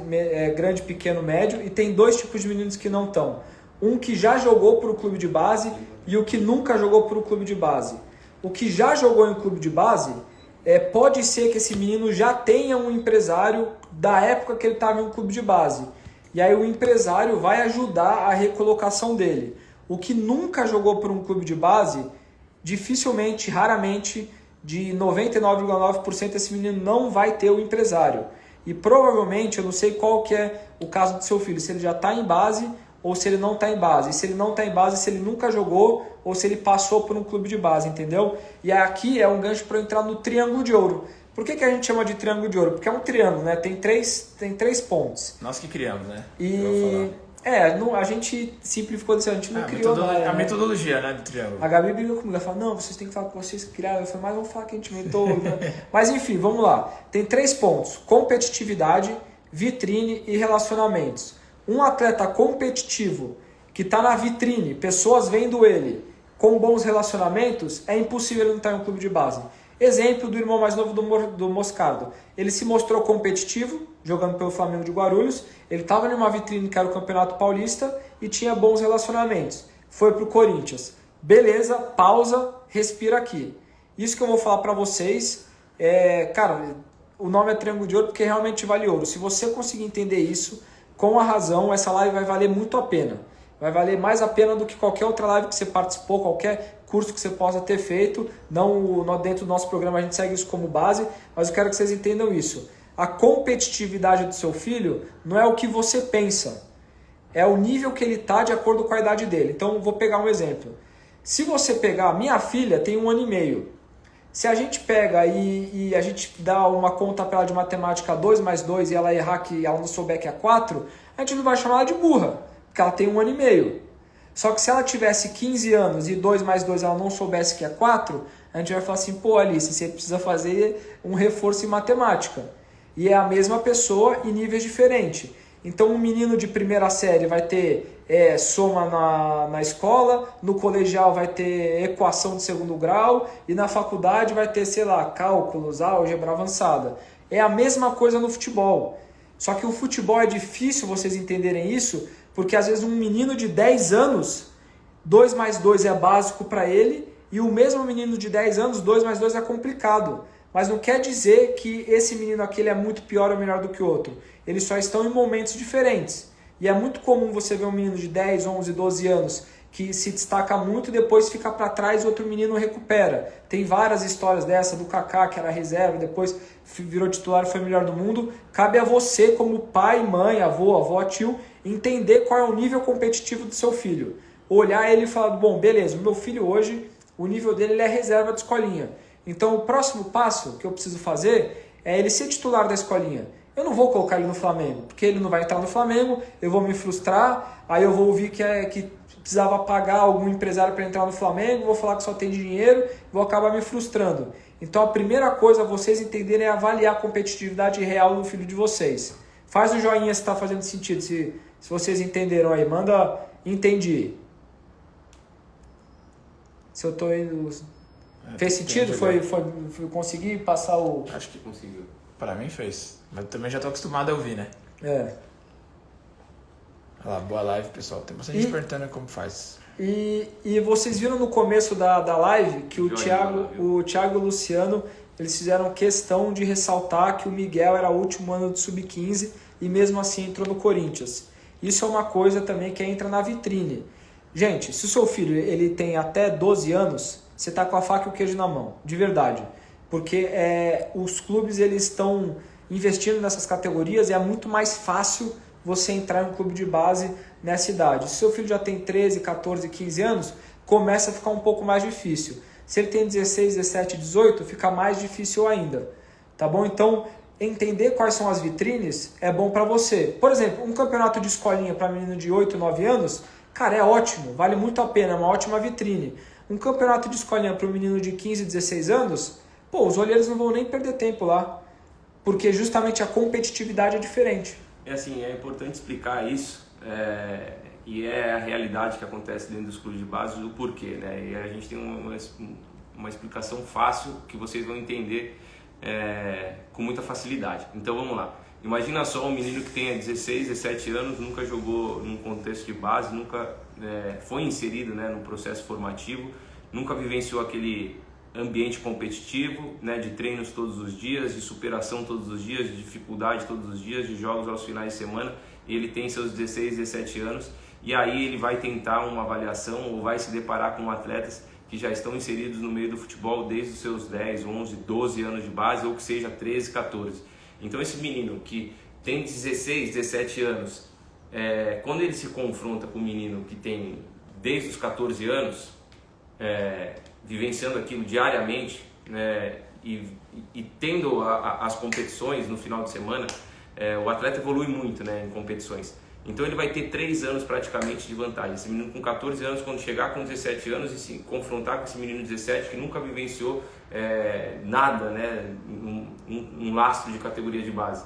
grande, pequeno, médio, e tem 2 tipos de meninos que não estão. Um que já jogou para o clube de base e o que nunca jogou para o clube de base. O que já jogou em clube de base, pode ser que esse menino já tenha um empresário da época que ele estava em um clube de base. E aí o empresário vai ajudar a recolocação dele. O que nunca jogou por um clube de base, dificilmente, raramente, de 99,9% esse menino não vai ter o empresário. E provavelmente, eu não sei qual que é o caso do seu filho, se ele já está em base ou se ele não está em base. E se ele não está em base, se ele nunca jogou ou se ele passou por um clube de base, entendeu? E aqui é um gancho para eu entrar no triângulo de ouro. Por que a gente chama de triângulo de ouro? Porque é um triângulo, né? Tem três pontos. Nós que criamos, né? E a gente simplificou disso, a gente não criou nada. A metodologia, né, do triângulo. A Gabi briga comigo, ela fala, não, vocês têm que falar que vocês criaram. Eu falei, mas vamos falar que a gente inventou. Mas enfim, vamos lá. Tem 3 pontos, competitividade, vitrine e relacionamentos. Um atleta competitivo que está na vitrine, pessoas vendo ele com bons relacionamentos, é impossível ele não estar em um clube de base. Exemplo do irmão mais novo do Moscardo. Ele se mostrou competitivo, jogando pelo Flamengo de Guarulhos. Ele estava numa vitrine que era o Campeonato Paulista e tinha bons relacionamentos. Foi para o Corinthians. Beleza, pausa, respira aqui. Isso que eu vou falar para vocês, cara, o nome é Triângulo de Ouro porque realmente vale ouro. Se você conseguir entender isso, com a razão, essa live vai valer muito a pena. Vai valer mais a pena do que qualquer outra live que você participou, qualquer curso que você possa ter feito. Não dentro do nosso programa a gente segue isso como base, mas eu quero que vocês entendam isso. A competitividade do seu filho não é o que você pensa, é o nível que ele está de acordo com a idade dele. Então, vou pegar um exemplo. Se você pegar, minha filha tem 1 ano e meio. Se a gente pega e a gente dá uma conta para ela de matemática 2 mais 2 e ela errar que ela não souber que é 4, a gente não vai chamar ela de burra, porque ela tem 1 ano e meio. Só que se ela tivesse 15 anos e 2 mais 2 ela não soubesse que é 4, a gente vai falar assim, pô Alice, você precisa fazer um reforço em matemática. E é a mesma pessoa em níveis diferentes. Então um menino de primeira série vai ter soma na escola, no colegial vai ter equação de 2º grau e na faculdade vai ter, sei lá, cálculos, álgebra avançada. É a mesma coisa no futebol. Só que o futebol é difícil vocês entenderem isso, porque às vezes um menino de 10 anos, 2 mais 2 é básico para ele, e o mesmo menino de 10 anos, 2 mais 2 é complicado. Mas não quer dizer que esse menino aqui ele é muito pior ou melhor do que o outro. Eles só estão em momentos diferentes. E é muito comum você ver um menino de 10, 11, 12 anos que se destaca muito e depois fica para trás e outro menino recupera. Tem várias histórias dessa, do Kaká, que era reserva, depois virou titular e foi melhor do mundo. Cabe a você, como pai, mãe, avó, tio, entender qual é o nível competitivo do seu filho. Olhar ele e falar, bom, beleza, o meu filho hoje, o nível dele ele é reserva de escolinha. Então o próximo passo que eu preciso fazer é ele ser titular da escolinha. Eu não vou colocar ele no Flamengo, porque ele não vai entrar no Flamengo, eu vou me frustrar, aí eu vou ouvir que precisava pagar algum empresário para entrar no Flamengo, vou falar que só tem dinheiro, vou acabar me frustrando. Então a primeira coisa a vocês entenderem é avaliar a competitividade real do filho de vocês. Faz um joinha se está fazendo sentido, se vocês entenderam aí, manda entendi. Se eu estou indo... Fez sentido? Foi conseguir passar o... Acho que conseguiu. Para mim fez. Mas eu também já tô acostumado a ouvir, né? É. Olha lá, boa live, pessoal. Tem bastante gente perguntando como faz. E vocês viram no começo da live que o Thiago e o Luciano, eles fizeram questão de ressaltar que o Miguel era o último ano do Sub-15 e mesmo assim entrou no Corinthians. Isso é uma coisa também que entra na vitrine. Gente, se o seu filho ele tem até 12 anos, você está com a faca e o queijo na mão, de verdade. Porque os clubes eles estão investindo nessas categorias e é muito mais fácil você entrar em um clube de base nessa idade. Se seu filho já tem 13, 14, 15 anos, começa a ficar um pouco mais difícil. Se ele tem 16, 17, 18, fica mais difícil ainda. Tá bom? Então, entender quais são as vitrines é bom para você. Por exemplo, um campeonato de escolinha para menino de 8, 9 anos, cara, é ótimo, vale muito a pena, é uma ótima vitrine. Um campeonato de escolinha para um menino de 15, 16 anos, pô, os olheiros não vão nem perder tempo lá, porque justamente a competitividade é diferente. É assim, é importante explicar isso, e é a realidade que acontece dentro dos clubes de base, do porquê, né? E a gente tem uma explicação fácil que vocês vão entender com muita facilidade. Então vamos lá. Imagina só um menino que tenha 16, 17 anos, nunca jogou num contexto de base, nunca foi inserido, né, no processo formativo, nunca vivenciou aquele ambiente competitivo, né, de treinos todos os dias, de superação todos os dias, de dificuldade todos os dias, de jogos aos finais de semana. Ele tem seus 16, 17 anos e aí ele vai tentar uma avaliação ou vai se deparar com atletas que já estão inseridos no meio do futebol desde os seus 10, 11, 12 anos de base ou que seja 13, 14. Então esse menino que tem 16, 17 anos, quando ele se confronta com um menino que tem desde os 14 anos, vivenciando aquilo diariamente, né, e tendo as competições no final de semana, o atleta evolui muito, né, em competições. Então ele vai ter 3 anos praticamente de vantagem. Esse menino com 14 anos, quando chegar com 17 anos e se confrontar com esse menino de 17 que nunca vivenciou nada, né, um lastro de categoria de base.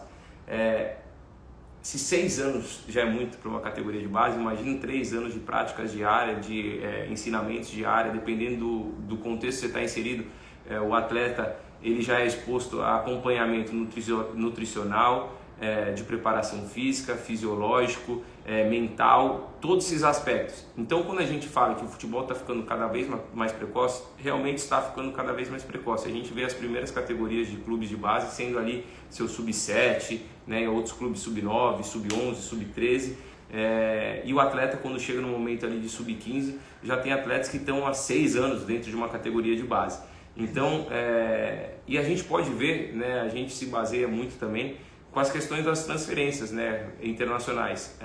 Se 6 anos já é muito para uma categoria de base, imagine 3 anos de práticas diárias, de ensinamentos diários, dependendo do contexto que você está inserido. O atleta ele já é exposto a acompanhamento nutricional, de preparação física, fisiológico, mental, todos esses aspectos. Então, quando a gente fala que o futebol está ficando cada vez mais precoce, realmente está ficando cada vez mais precoce. A gente vê as primeiras categorias de clubes de base sendo ali seu sub-7, né, outros clubes sub-9, sub-11, sub-13, e o atleta, quando chega no momento ali de sub-15, já tem atletas que estão há 6 anos dentro de uma categoria de base. Então, e a gente pode ver, né, a gente se baseia muito também com as questões das transferências, né, internacionais.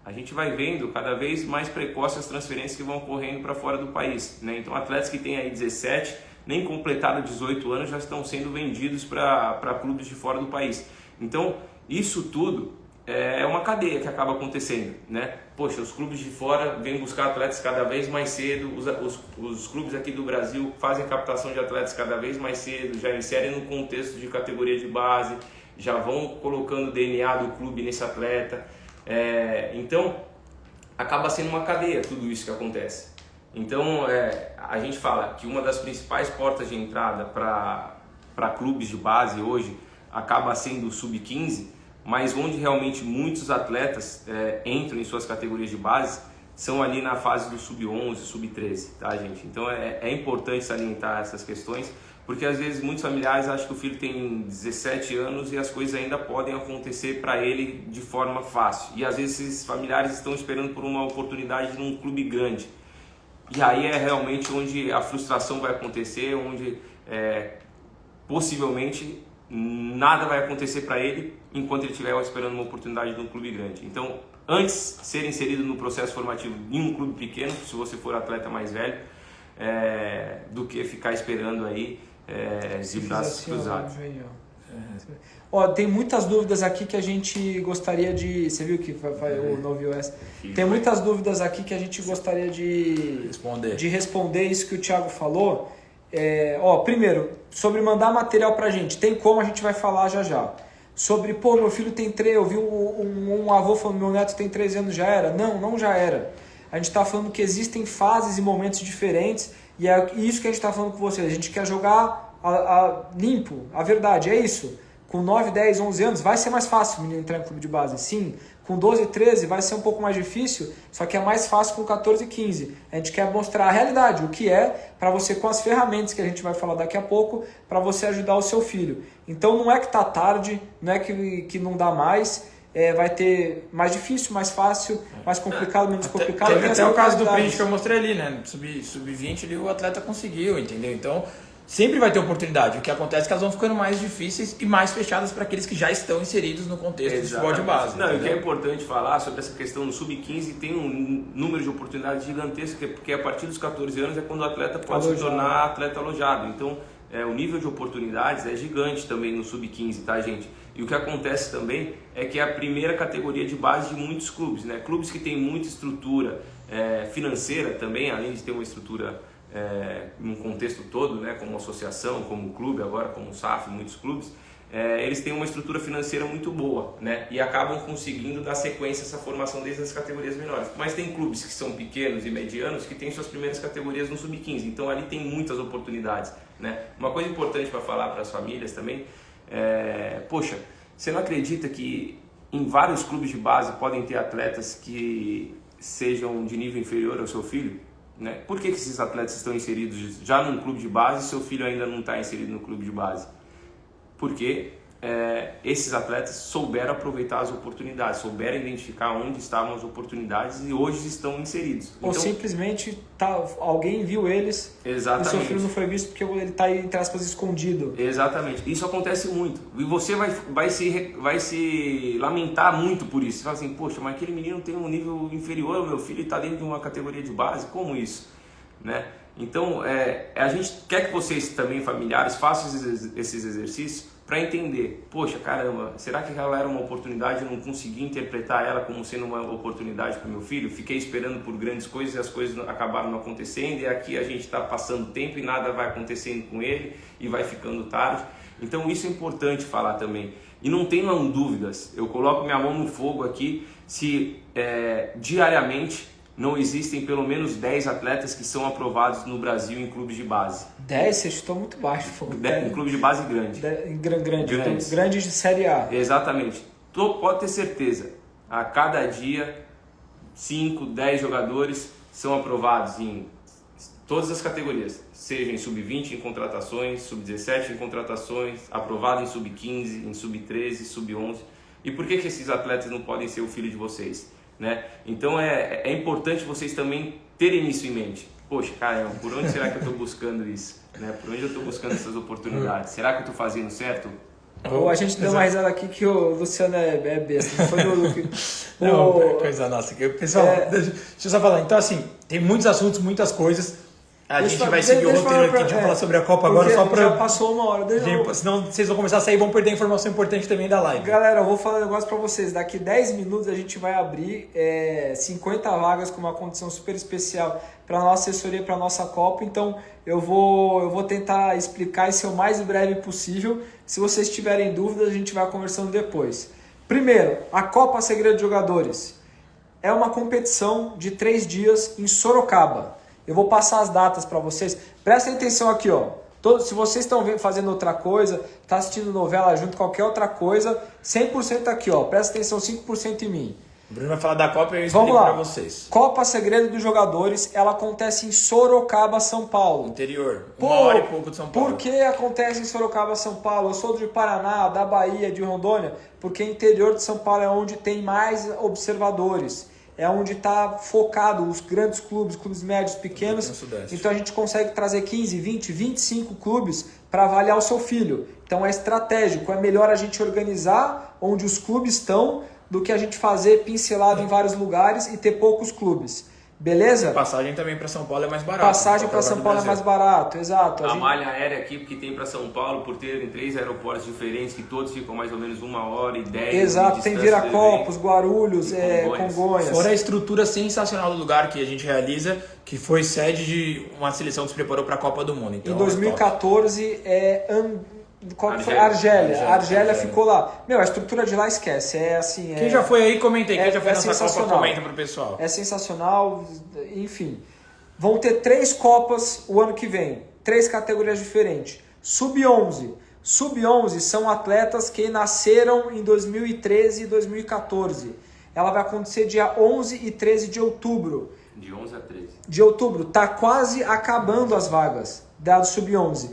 A gente vai vendo cada vez mais precoce as transferências que vão ocorrendo para fora do país, né? Então atletas que têm aí 17, nem completaram 18 anos, já estão sendo vendidos para clubes de fora do país. Então isso tudo é uma cadeia que acaba acontecendo, né? Poxa, os clubes de fora vêm buscar atletas cada vez mais cedo, os clubes aqui do Brasil fazem captação de atletas cada vez mais cedo, já inserem no contexto de categoria de base, já vão colocando o DNA do clube nesse atleta. Então, acaba sendo uma cadeia tudo isso que acontece. Então, a gente fala que uma das principais portas de entrada para clubes de base hoje acaba sendo o sub-15, mas onde realmente muitos atletas entram em suas categorias de base são ali na fase do sub-11, sub-13, tá, gente? Então, é importante salientar essas questões, porque às vezes muitos familiares acham que o filho tem 17 anos e as coisas ainda podem acontecer para ele de forma fácil. E às vezes esses familiares estão esperando por uma oportunidade num clube grande. E aí é realmente onde a frustração vai acontecer, onde possivelmente nada vai acontecer para ele enquanto ele estiver esperando uma oportunidade num clube grande. Então, antes de ser inserido no processo formativo em um clube pequeno, se você for atleta mais velho, do que ficar esperando aí de braços cruzados. Tem muitas dúvidas aqui que a gente gostaria de... Você viu que o novo iOS? Tem muitas dúvidas aqui que a gente gostaria de responder isso que o Thiago falou. Primeiro, sobre mandar material pra gente. Tem como, a gente vai falar já. Sobre, meu filho tem 3, eu vi um avô falando, meu neto tem 3 anos, já era? Não já era. A gente está falando que existem fases e momentos diferentes e é isso que a gente está falando com vocês. A gente quer jogar limpo, a verdade, é isso. Com 9, 10, 11 anos vai ser mais fácil o menino entrar em clube de base. Sim, com 12, 13 vai ser um pouco mais difícil, só que é mais fácil com 14, 15. A gente quer mostrar a realidade, o que é, para você com as ferramentas que a gente vai falar daqui a pouco, para você ajudar o seu filho. Então não é que tá tarde, não é que não dá mais, vai ter mais difícil, mais fácil, mais complicado, menos complicado. Teve até o caso do print que eu mostrei ali, né? Sub-20 ali o atleta conseguiu, entendeu? Então sempre vai ter oportunidade. O que acontece é que elas vão ficando mais difíceis e mais fechadas para aqueles que já estão inseridos no contexto de futebol de base. Não, e o que é importante falar sobre essa questão do sub-15, tem um número de oportunidades gigantesco, porque a partir dos 14 anos é quando o atleta pode se tornar atleta alojado. Então, o nível de oportunidades é gigante também no sub-15, tá, gente? E o que acontece também é que é a primeira categoria de base de muitos clubes, né? Clubes que têm muita estrutura financeira também, além de ter uma estrutura num contexto todo, né, como associação, como clube, agora como SAF, muitos clubes, eles têm uma estrutura financeira muito boa, né, e acabam conseguindo dar sequência a essa formação desde as categorias menores. Mas tem clubes que são pequenos e medianos que têm suas primeiras categorias no sub-15, então ali tem muitas oportunidades, né. Uma coisa importante para falar para as famílias também poxa, você não acredita que em vários clubes de base podem ter atletas que sejam de nível inferior ao seu filho? Né? Por que esses atletas estão inseridos já num clube de base e seu filho ainda não está inserido no clube de base? Porque esses atletas souberam aproveitar as oportunidades, souberam identificar onde estavam as oportunidades e hoje estão inseridos. Ou então, simplesmente alguém viu eles exatamente. E seu filho não foi visto porque ele está, entre aspas, escondido. Exatamente. Isso acontece muito. E você vai se lamentar muito por isso. Você fala assim, poxa, mas aquele menino tem um nível inferior ao meu filho e está dentro de uma categoria de base. Como isso? Né? Então, a gente quer que vocês também, familiares, façam esses exercícios para entender, poxa, caramba, será que ela era uma oportunidade e eu não consegui interpretar ela como sendo uma oportunidade para o meu filho? Fiquei esperando por grandes coisas e as coisas acabaram não acontecendo, e aqui a gente está passando tempo e nada vai acontecendo com ele e vai ficando tarde. Então isso é importante falar também. E não tenham dúvidas, eu coloco minha mão no fogo aqui, se diariamente não existem pelo menos 10 atletas que são aprovados no Brasil em clubes de base. 10? Você chutou muito baixo. Em clube de base grande. Grande de Série A. Exatamente. Pode ter certeza, a cada dia 5, 10 jogadores são aprovados em todas as categorias, seja em sub-20 em contratações, sub-17 em contratações, aprovado em sub-15, em sub-13, sub-11. E por que esses atletas não podem ser o filho de vocês? Né? Então é importante vocês também terem isso em mente. Poxa, caramba, por onde será que eu estou buscando isso? Né? Por onde eu estou buscando essas oportunidades? Será que eu estou fazendo certo? Ou a gente deu uma risada aqui que o Luciano é besta. Não foi não, coisa nossa. Pessoal, deixa eu só falar. Então, assim, tem muitos assuntos, muitas coisas. A gente vai seguir o roteiro aqui, a gente vai falar sobre a Copa agora só pra... Já passou uma hora. Senão vocês vão começar a sair e vão perder informação importante também da live. Galera, eu vou falar um negócio pra vocês. Daqui 10 minutos a gente vai abrir 50 vagas com uma condição super especial pra nossa assessoria, pra nossa Copa. Então eu vou tentar explicar isso o mais breve possível. Se vocês tiverem dúvidas, a gente vai conversando depois. Primeiro, a Copa Segredo de Jogadores. É uma competição de 3 dias em Sorocaba. Eu vou passar as datas para vocês. Prestem atenção aqui, ó. Se vocês estão fazendo outra coisa, tá assistindo novela junto, qualquer outra coisa, 100% aqui, ó. Presta atenção, 5% em mim. O Bruno vai falar da Copa e eu explico para vocês. Copa Segredo dos Jogadores, ela acontece em Sorocaba, São Paulo. Interior, uma hora e pouco de São Paulo. Por que acontece em Sorocaba, São Paulo? Eu sou de Paraná, da Bahia, de Rondônia, porque interior de São Paulo é onde tem mais observadores. É onde está focado os grandes clubes, clubes médios, pequenos. Então a gente consegue trazer 15, 20, 25 clubes para avaliar o seu filho. Então é estratégico, é melhor a gente organizar onde os clubes estão do que a gente fazer pincelado em vários lugares e ter poucos clubes. Beleza? Passagem também para São Paulo é mais barato. Passagem para São Paulo é mais barato, exato. A malha aérea aqui que tem para São Paulo, por terem 3 aeroportos diferentes, que todos ficam mais ou menos 1h10. Exato, tem Viracopos, Guarulhos, Congonhas. Fora a estrutura sensacional do lugar que a gente realiza, que foi sede de uma seleção que se preparou para a Copa do Mundo. Então, em 2014 qual foi? Argélia ficou lá. Meu, a estrutura de lá esquece. Quem já foi aí, comenta aí. Quem já foi nessa Copa, comenta pro pessoal. É sensacional, enfim. Vão ter 3 Copas o ano que vem. 3 categorias diferentes. Sub-11. Sub-11 são atletas que nasceram em 2013 e 2014. Ela vai acontecer dia 11 e 13 de outubro. De 11 a 13. De outubro. Tá quase acabando as vagas da Sub-11.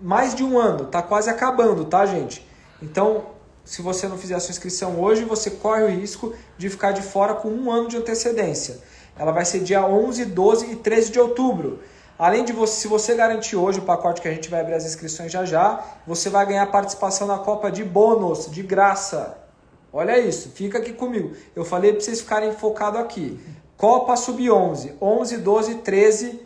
Mais de um ano. Tá quase acabando, tá, gente? Então, se você não fizer a sua inscrição hoje, você corre o risco de ficar de fora com um ano de antecedência. Ela vai ser dia 11, 12 e 13 de outubro. Além de você, se você garantir hoje o pacote que a gente vai abrir as inscrições já, você vai ganhar participação na Copa de bônus, de graça. Olha isso, fica aqui comigo. Eu falei para vocês ficarem focados aqui. Copa Sub-11, 11, 12 e 13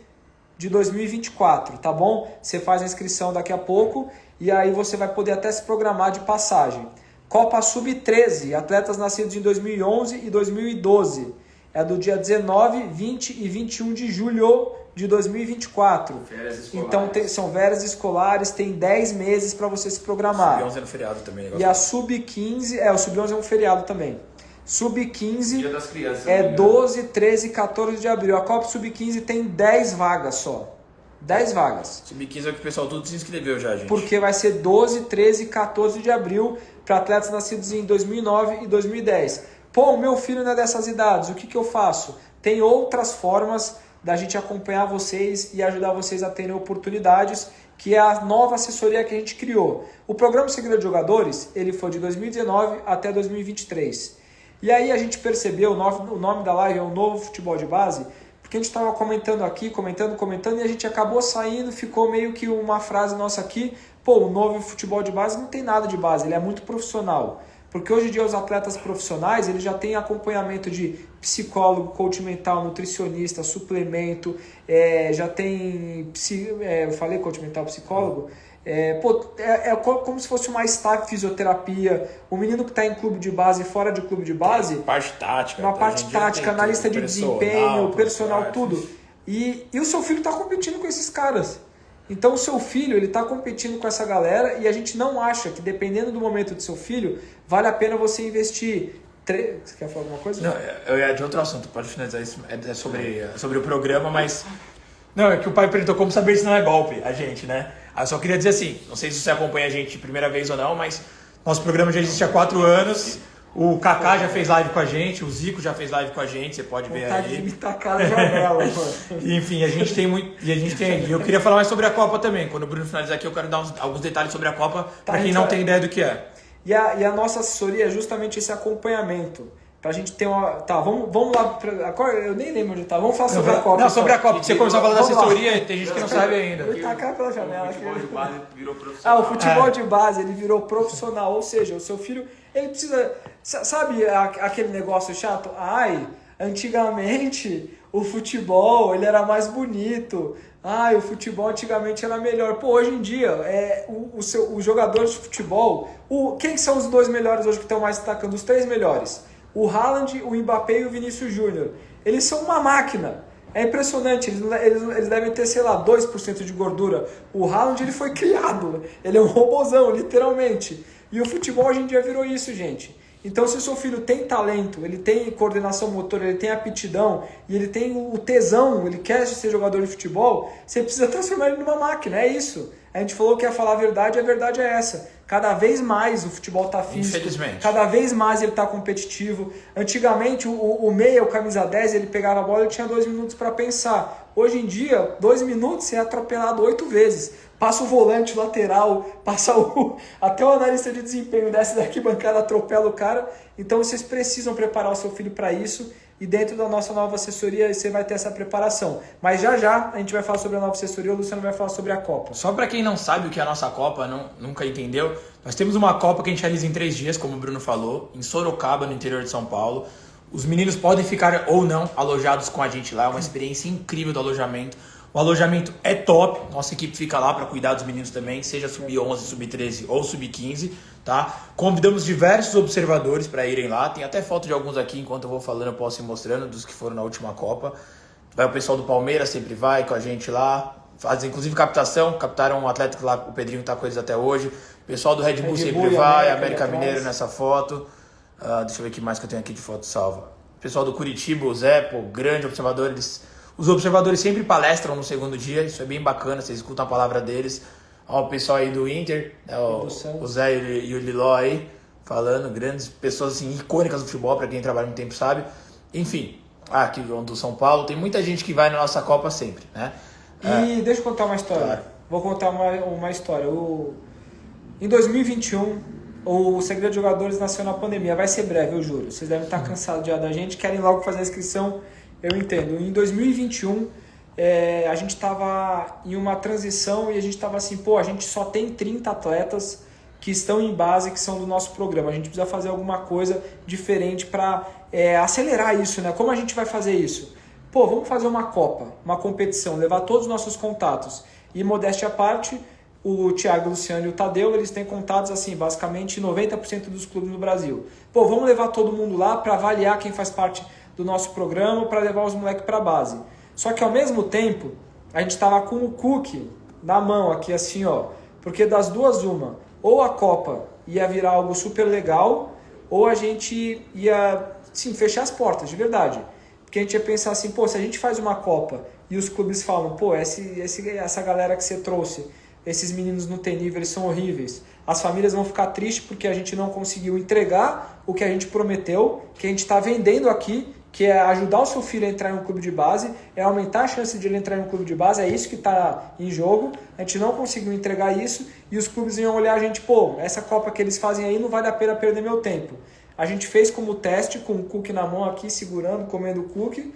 de 2024, tá bom? Você faz a inscrição daqui a pouco e aí você vai poder até se programar de passagem. Copa Sub-13, atletas nascidos em 2011 e 2012. É do dia 19, 20 e 21 de julho de 2024. Férias escolares. Então são férias escolares, tem 10 meses para você se programar. Sub-11 é no feriado também. E a Sub-15, o Sub-11 é um feriado também. Sub-15 Dia das Crianças. é 12, 13 e 14 de abril. A Copa Sub-15 tem 10 vagas só. 10 vagas. Sub-15 é que o pessoal tudo se inscreveu já, gente. Porque vai ser 12, 13 e 14 de abril para atletas nascidos em 2009 e 2010. Pô, meu filho não é dessas idades, o que eu faço? Tem outras formas da gente acompanhar vocês e ajudar vocês a terem oportunidades, que é a nova assessoria que a gente criou. O programa Segredo de Jogadores, ele foi de 2019 até 2023. E aí a gente percebeu, o nome da live é o Novo Futebol de Base, porque a gente estava comentando aqui, comentando, e a gente acabou saindo, ficou meio que uma frase nossa aqui, pô, o Novo Futebol de Base não tem nada de base, ele é muito profissional. Porque hoje em dia os atletas profissionais, eles já têm acompanhamento de psicólogo, coach mental, nutricionista, suplemento, já tem, eu falei coach mental, psicólogo, é como se fosse uma staff fisioterapia, o menino que está em clube de base, fora de clube de base, parte tática, uma parte tática, analista de desempenho, personal, tudo. E o seu filho está competindo com esses caras. Então o seu filho, ele está competindo com essa galera e a gente não acha que, dependendo do momento do seu filho, vale a pena você investir. Você quer falar alguma coisa? Não, eu ia de outro assunto, pode finalizar isso, é sobre o programa, mas... Não, é que o pai perguntou como saber se não é golpe, a gente, né? Eu só queria dizer assim, não sei se você acompanha a gente de primeira vez ou não, mas nosso programa já existe há 4 anos... O Kaká já fez live com a gente, o Zico já fez live com a gente, você pode ver aí. De me tacar na janela, mano. Enfim, a gente tem muito. Eu queria falar mais sobre a Copa também. Quando o Bruno finalizar aqui, eu quero dar alguns detalhes sobre a Copa, para quem não tem ideia do que é. E a nossa assessoria é justamente esse acompanhamento. Pra gente ter uma. Tá, vamos lá. Eu nem lembro onde tá. Vamos falar sobre a Copa. Não, sobre a Copa. Você começou a falar da assessoria, tem gente que não sabe ainda. Vou tacar pela janela. O futebol de base virou profissional. O futebol de base, ele virou profissional. Ou seja, o seu filho, ele precisa... Sabe aquele negócio chato? Antigamente o futebol, ele era mais bonito. O futebol antigamente era melhor. Pô, hoje em dia, os jogadores de futebol... Quem são os 2 melhores hoje que estão mais destacando? Os 3 melhores. O Haaland, o Mbappé e o Vinícius Júnior. Eles são uma máquina. É impressionante, eles devem ter, 2% de gordura. O Haaland, ele foi criado, ele é um robozão, literalmente. E o futebol hoje em dia virou isso, gente. Então, se o seu filho tem talento, ele tem coordenação motora, ele tem aptidão, e ele tem o tesão, ele quer ser jogador de futebol, você precisa transformar ele numa máquina, é isso. A gente falou que ia falar a verdade é essa. Cada vez mais o futebol está físico, infelizmente. Cada vez mais ele está competitivo. Antigamente, o meia, o camisa 10, ele pegava a bola e tinha 2 minutos para pensar. Hoje em dia, 2 minutos você é atropelado 8 vezes. Passa o volante, o lateral, até o analista de desempenho desce da arquibancada, atropela o cara. Então vocês precisam preparar o seu filho para isso. E dentro da nossa nova assessoria você vai ter essa preparação. Mas já a gente vai falar sobre a nova assessoria, o Luciano vai falar sobre a Copa. Só para quem não sabe o que é a nossa Copa, nunca entendeu, nós temos uma Copa que a gente realiza em 3 dias, como o Bruno falou, em Sorocaba, no interior de São Paulo. Os meninos podem ficar ou não alojados com a gente lá, é uma experiência incrível do alojamento. O alojamento é top, nossa equipe fica lá para cuidar dos meninos também, seja sub-11, sub-13 ou sub-15, tá? Convidamos diversos observadores para irem lá, tem até foto de alguns aqui, enquanto eu vou falando eu posso ir mostrando, dos que foram na última Copa. Vai o pessoal do Palmeiras, sempre vai com a gente lá, faz inclusive captaram um atleta que lá, o Pedrinho tá com eles até hoje. O pessoal do Red Bull sempre vai, América Mineiro nessa foto. Deixa eu ver o que mais que eu tenho aqui de foto salva. O pessoal do Curitiba, o Zé, grande observador, os observadores sempre palestram no segundo dia, isso é bem bacana, vocês escutam a palavra deles. Ó, o pessoal aí do Inter, né, o Zé e o Liló aí, falando, grandes pessoas assim, icônicas do futebol, para quem trabalha muito tempo sabe. Enfim, aqui do São Paulo, tem muita gente que vai na nossa Copa sempre, né? E deixa eu contar uma história. Claro. Vou contar uma história. Em 2021, o Segredo de Jogadores nasceu na pandemia. Vai ser breve, eu juro. Vocês devem estar cansados já da gente, querem logo fazer a inscrição, eu entendo. Em 2021, a gente estava em uma transição e a gente estava assim, a gente só tem 30 atletas que estão em base, que são do nosso programa. A gente precisa fazer alguma coisa diferente para acelerar isso, né? Como a gente vai fazer isso? Vamos fazer uma Copa, uma competição, levar todos os nossos contatos. E modéstia à parte, o Thiago, o Luciano e o Tadeu, eles têm contatos assim, basicamente 90% dos clubes no Brasil. Vamos levar todo mundo lá para avaliar quem faz parte do nosso programa, para levar os moleques para a base. Só que ao mesmo tempo, a gente estava com o cookie na mão aqui assim, porque das duas uma, ou a Copa ia virar algo super legal, ou a gente ia, sim, fechar as portas, de verdade. Porque a gente ia pensar assim, se a gente faz uma Copa e os clubes falam, essa galera que você trouxe, esses meninos não tem nível, eles são horríveis. As famílias vão ficar tristes porque a gente não conseguiu entregar o que a gente prometeu, que a gente está vendendo aqui, que é ajudar o seu filho a entrar em um clube de base, é aumentar a chance de ele entrar em um clube de base, é isso que está em jogo. A gente não conseguiu entregar isso e os clubes iam olhar a gente, essa Copa que eles fazem aí não vale a pena perder meu tempo. A gente fez como teste, com o cookie na mão aqui, segurando, comendo o cookie,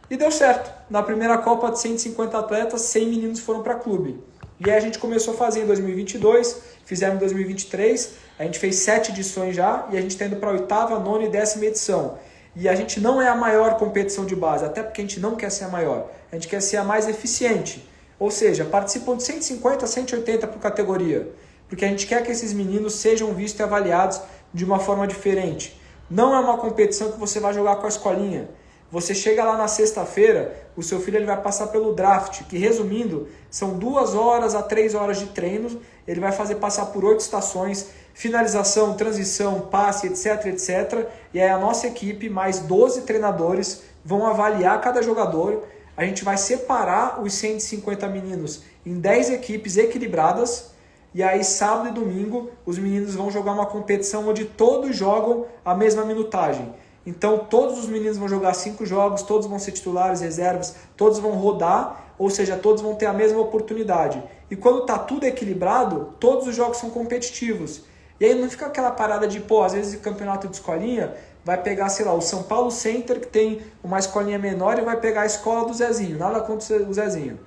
e deu certo. Na primeira Copa de 150 atletas, 100 meninos foram para clube. E aí a gente começou a fazer em 2022, fizemos em 2023, a gente fez 7 edições já, e a gente está indo para a 8ª, 9ª e 10ª edição. E a gente não é a maior competição de base, até porque a gente não quer ser a maior, a gente quer ser a mais eficiente. Ou seja, participam de 150 a 180 por categoria, porque a gente quer que esses meninos sejam vistos e avaliados de uma forma diferente. Não é uma competição que você vai jogar com a escolinha. Você chega lá na sexta-feira, o seu filho ele vai passar pelo draft, que resumindo, são 2 horas a 3 horas de treino, ele vai fazer passar por 8 estações, finalização, transição, passe, etc, etc. E aí a nossa equipe, mais 12 treinadores, vão avaliar cada jogador. A gente vai separar os 150 meninos em 10 equipes equilibradas. E aí, sábado e domingo, os meninos vão jogar uma competição onde todos jogam a mesma minutagem. Então, todos os meninos vão jogar 5 jogos, todos vão ser titulares, reservas, todos vão rodar, ou seja, todos vão ter a mesma oportunidade. E quando está tudo equilibrado, todos os jogos são competitivos. E aí não fica aquela parada de, às vezes, o campeonato de escolinha vai pegar, sei lá, o São Paulo Center, que tem uma escolinha menor, e vai pegar a escola do Zezinho. Nada contra o Zezinho.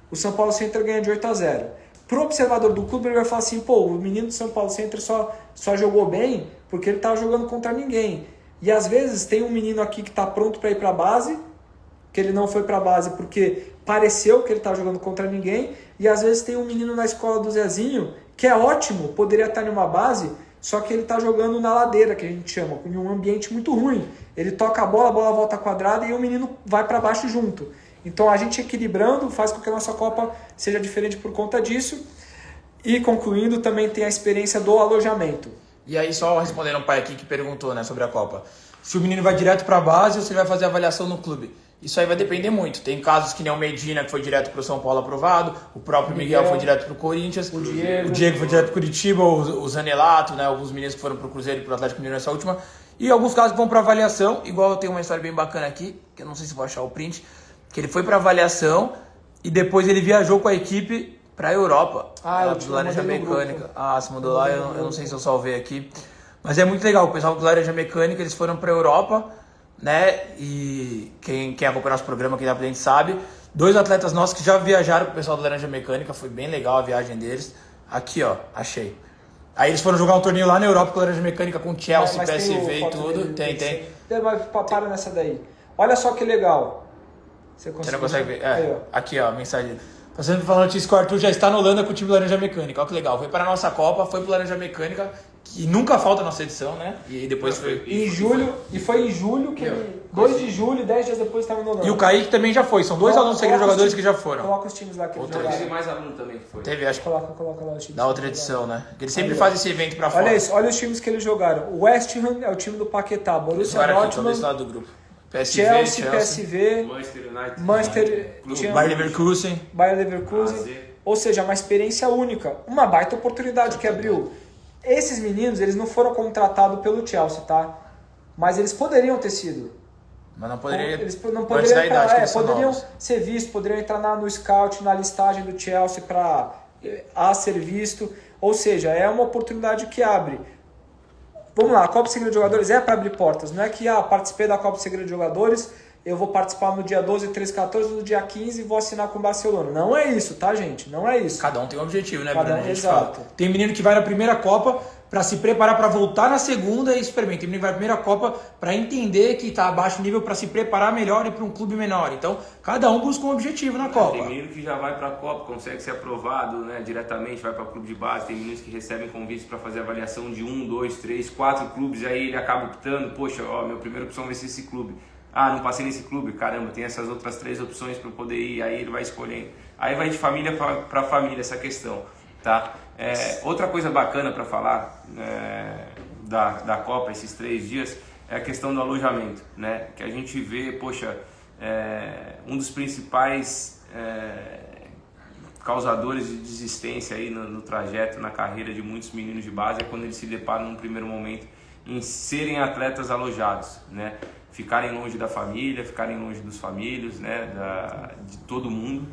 O São Paulo Center ganha de 8-0. Pro observador do clube, ele vai falar assim, o menino do São Paulo Center só jogou bem porque ele estava jogando contra ninguém. E às vezes tem um menino aqui que está pronto para ir para a base, que ele não foi para a base porque pareceu que ele estava jogando contra ninguém, e às vezes tem um menino na escola do Zezinho que é ótimo, poderia estar em uma base, só que ele está jogando na ladeira, que a gente chama, em um ambiente muito ruim. Ele toca a bola volta quadrada e o menino vai para baixo junto. Então a gente equilibrando faz com que a nossa Copa seja diferente por conta disso. E concluindo, também tem a experiência do alojamento. E aí só respondendo um pai aqui que perguntou, né, sobre a Copa. Se o menino vai direto para a base ou se ele vai fazer avaliação no clube? Isso aí vai depender muito. Tem casos que nem o Medina, que foi direto para o São Paulo aprovado, o próprio Miguel foi direto para o Corinthians, o Diego foi direto para o Curitiba, o Zanelato, né, alguns meninos que foram para o Cruzeiro e para o Atlético Mineiro nessa última. E alguns casos que vão para avaliação, igual eu tenho uma história bem bacana aqui, que eu não sei se vou achar o print, que ele foi para avaliação e depois ele viajou com a equipe para a Europa. Do Laranja Mecânica. Se mudou lá, eu não sei se eu salvei aqui. Mas é muito legal, o pessoal do Laranja Mecânica, eles foram para a Europa, né? E quem acompanha nosso programa, quem tá por dentro sabe. 2 atletas nossos que já viajaram com o pessoal do Laranja Mecânica, foi bem legal a viagem deles. Aqui, achei. Aí eles foram jogar um torneio lá na Europa com o Laranja Mecânica, com Chelsea, PSV e tudo. Tem. Mas para nessa daí. Olha só que legal. Você não consegue ver? Aqui, a mensagem. Tá sempre falando notícia que o Arthur já está na Holanda com o time do Laranja Mecânica. Olha que legal. Foi para a nossa Copa, foi pro Laranja Mecânica, que nunca falta a nossa edição, né? E depois foi... Foi em julho que 2 de julho, 10 dias depois estava no Holanda. E o Kaique também já foi. São 2 alunos segredos jogadores que já foram. Coloca os times lá que eles jogaram. Teve mais aluno também que foi. Teve, acho que... Coloca lá os times. Da outra edição, né? Ele sempre faz esse evento para fora. Olha isso, olha os times que eles jogaram. O West Ham é o time do Paquetá. Borussia Dortmund. Desse lado do grupo. Chelsea, PSV, Manchester United, Manchester, Bayer Leverkusen, Ou seja, uma experiência única, uma baita oportunidade que abriu. Esses meninos, eles não foram contratados pelo Chelsea, tá? Mas eles poderiam ter sido. Mas não poderia. Eles não poderiam da idade que eles poderiam são ser vistos, poderiam entrar no scout, na listagem do Chelsea para ser visto. Ou seja, é uma oportunidade que abre. Vamos lá, a Copa Segredo de Jogadores é para abrir portas. Não é que participei da Copa Segredo de Jogadores, eu vou participar no dia 12, 13, 14, no dia 15 e vou assinar com o Barcelona. Não é isso, tá, gente? Não é isso. Cada um tem um objetivo, né, Bruno? Exato. Tem menino que vai na primeira Copa para se preparar para voltar na segunda e experimenta. Tem menino que vai na primeira Copa para entender que está abaixo nível para se preparar melhor e para um clube menor. Então, cada um busca um objetivo na Copa. Tem menino que já vai para a Copa, consegue ser aprovado, né, diretamente, vai para o clube de base. Tem meninos que recebem convites para fazer avaliação de 1, 2, 3, 4 clubes. E aí ele acaba optando, poxa, minha primeira opção vai ser esse clube. Não passei nesse clube, caramba, tem essas outras 3 opções para eu poder ir, aí ele vai escolhendo. Aí vai de família para família essa questão, tá? Outra coisa bacana para falar da Copa, esses 3 dias, é a questão do alojamento, né? Que a gente vê, poxa, um dos principais causadores de desistência aí no trajeto, na carreira de muitos meninos de base, é quando eles se deparam num primeiro momento em serem atletas alojados, né? Ficarem longe da família, ficarem longe dos famílios, né? De todo mundo.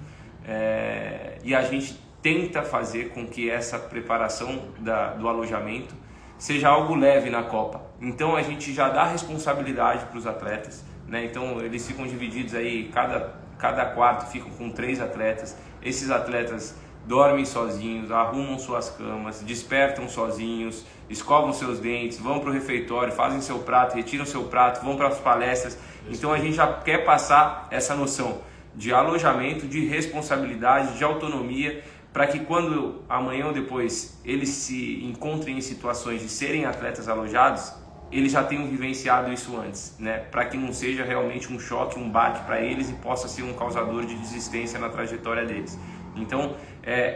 E a gente tenta fazer com que essa preparação do alojamento seja algo leve na Copa. Então a gente já dá responsabilidade para os atletas, né? Então eles ficam divididos aí, cada quarto ficam com 3 atletas. Esses atletas dormem sozinhos, arrumam suas camas, despertam sozinhos, escovam seus dentes, vão para o refeitório, fazem seu prato, retiram seu prato, vão para as palestras. Então a gente já quer passar essa noção de alojamento, de responsabilidade, de autonomia, para que quando amanhã ou depois eles se encontrem em situações de serem atletas alojados, eles já tenham vivenciado isso antes, né? Para que não seja realmente um choque, um baque para eles e possa ser um causador de desistência na trajetória deles. Então,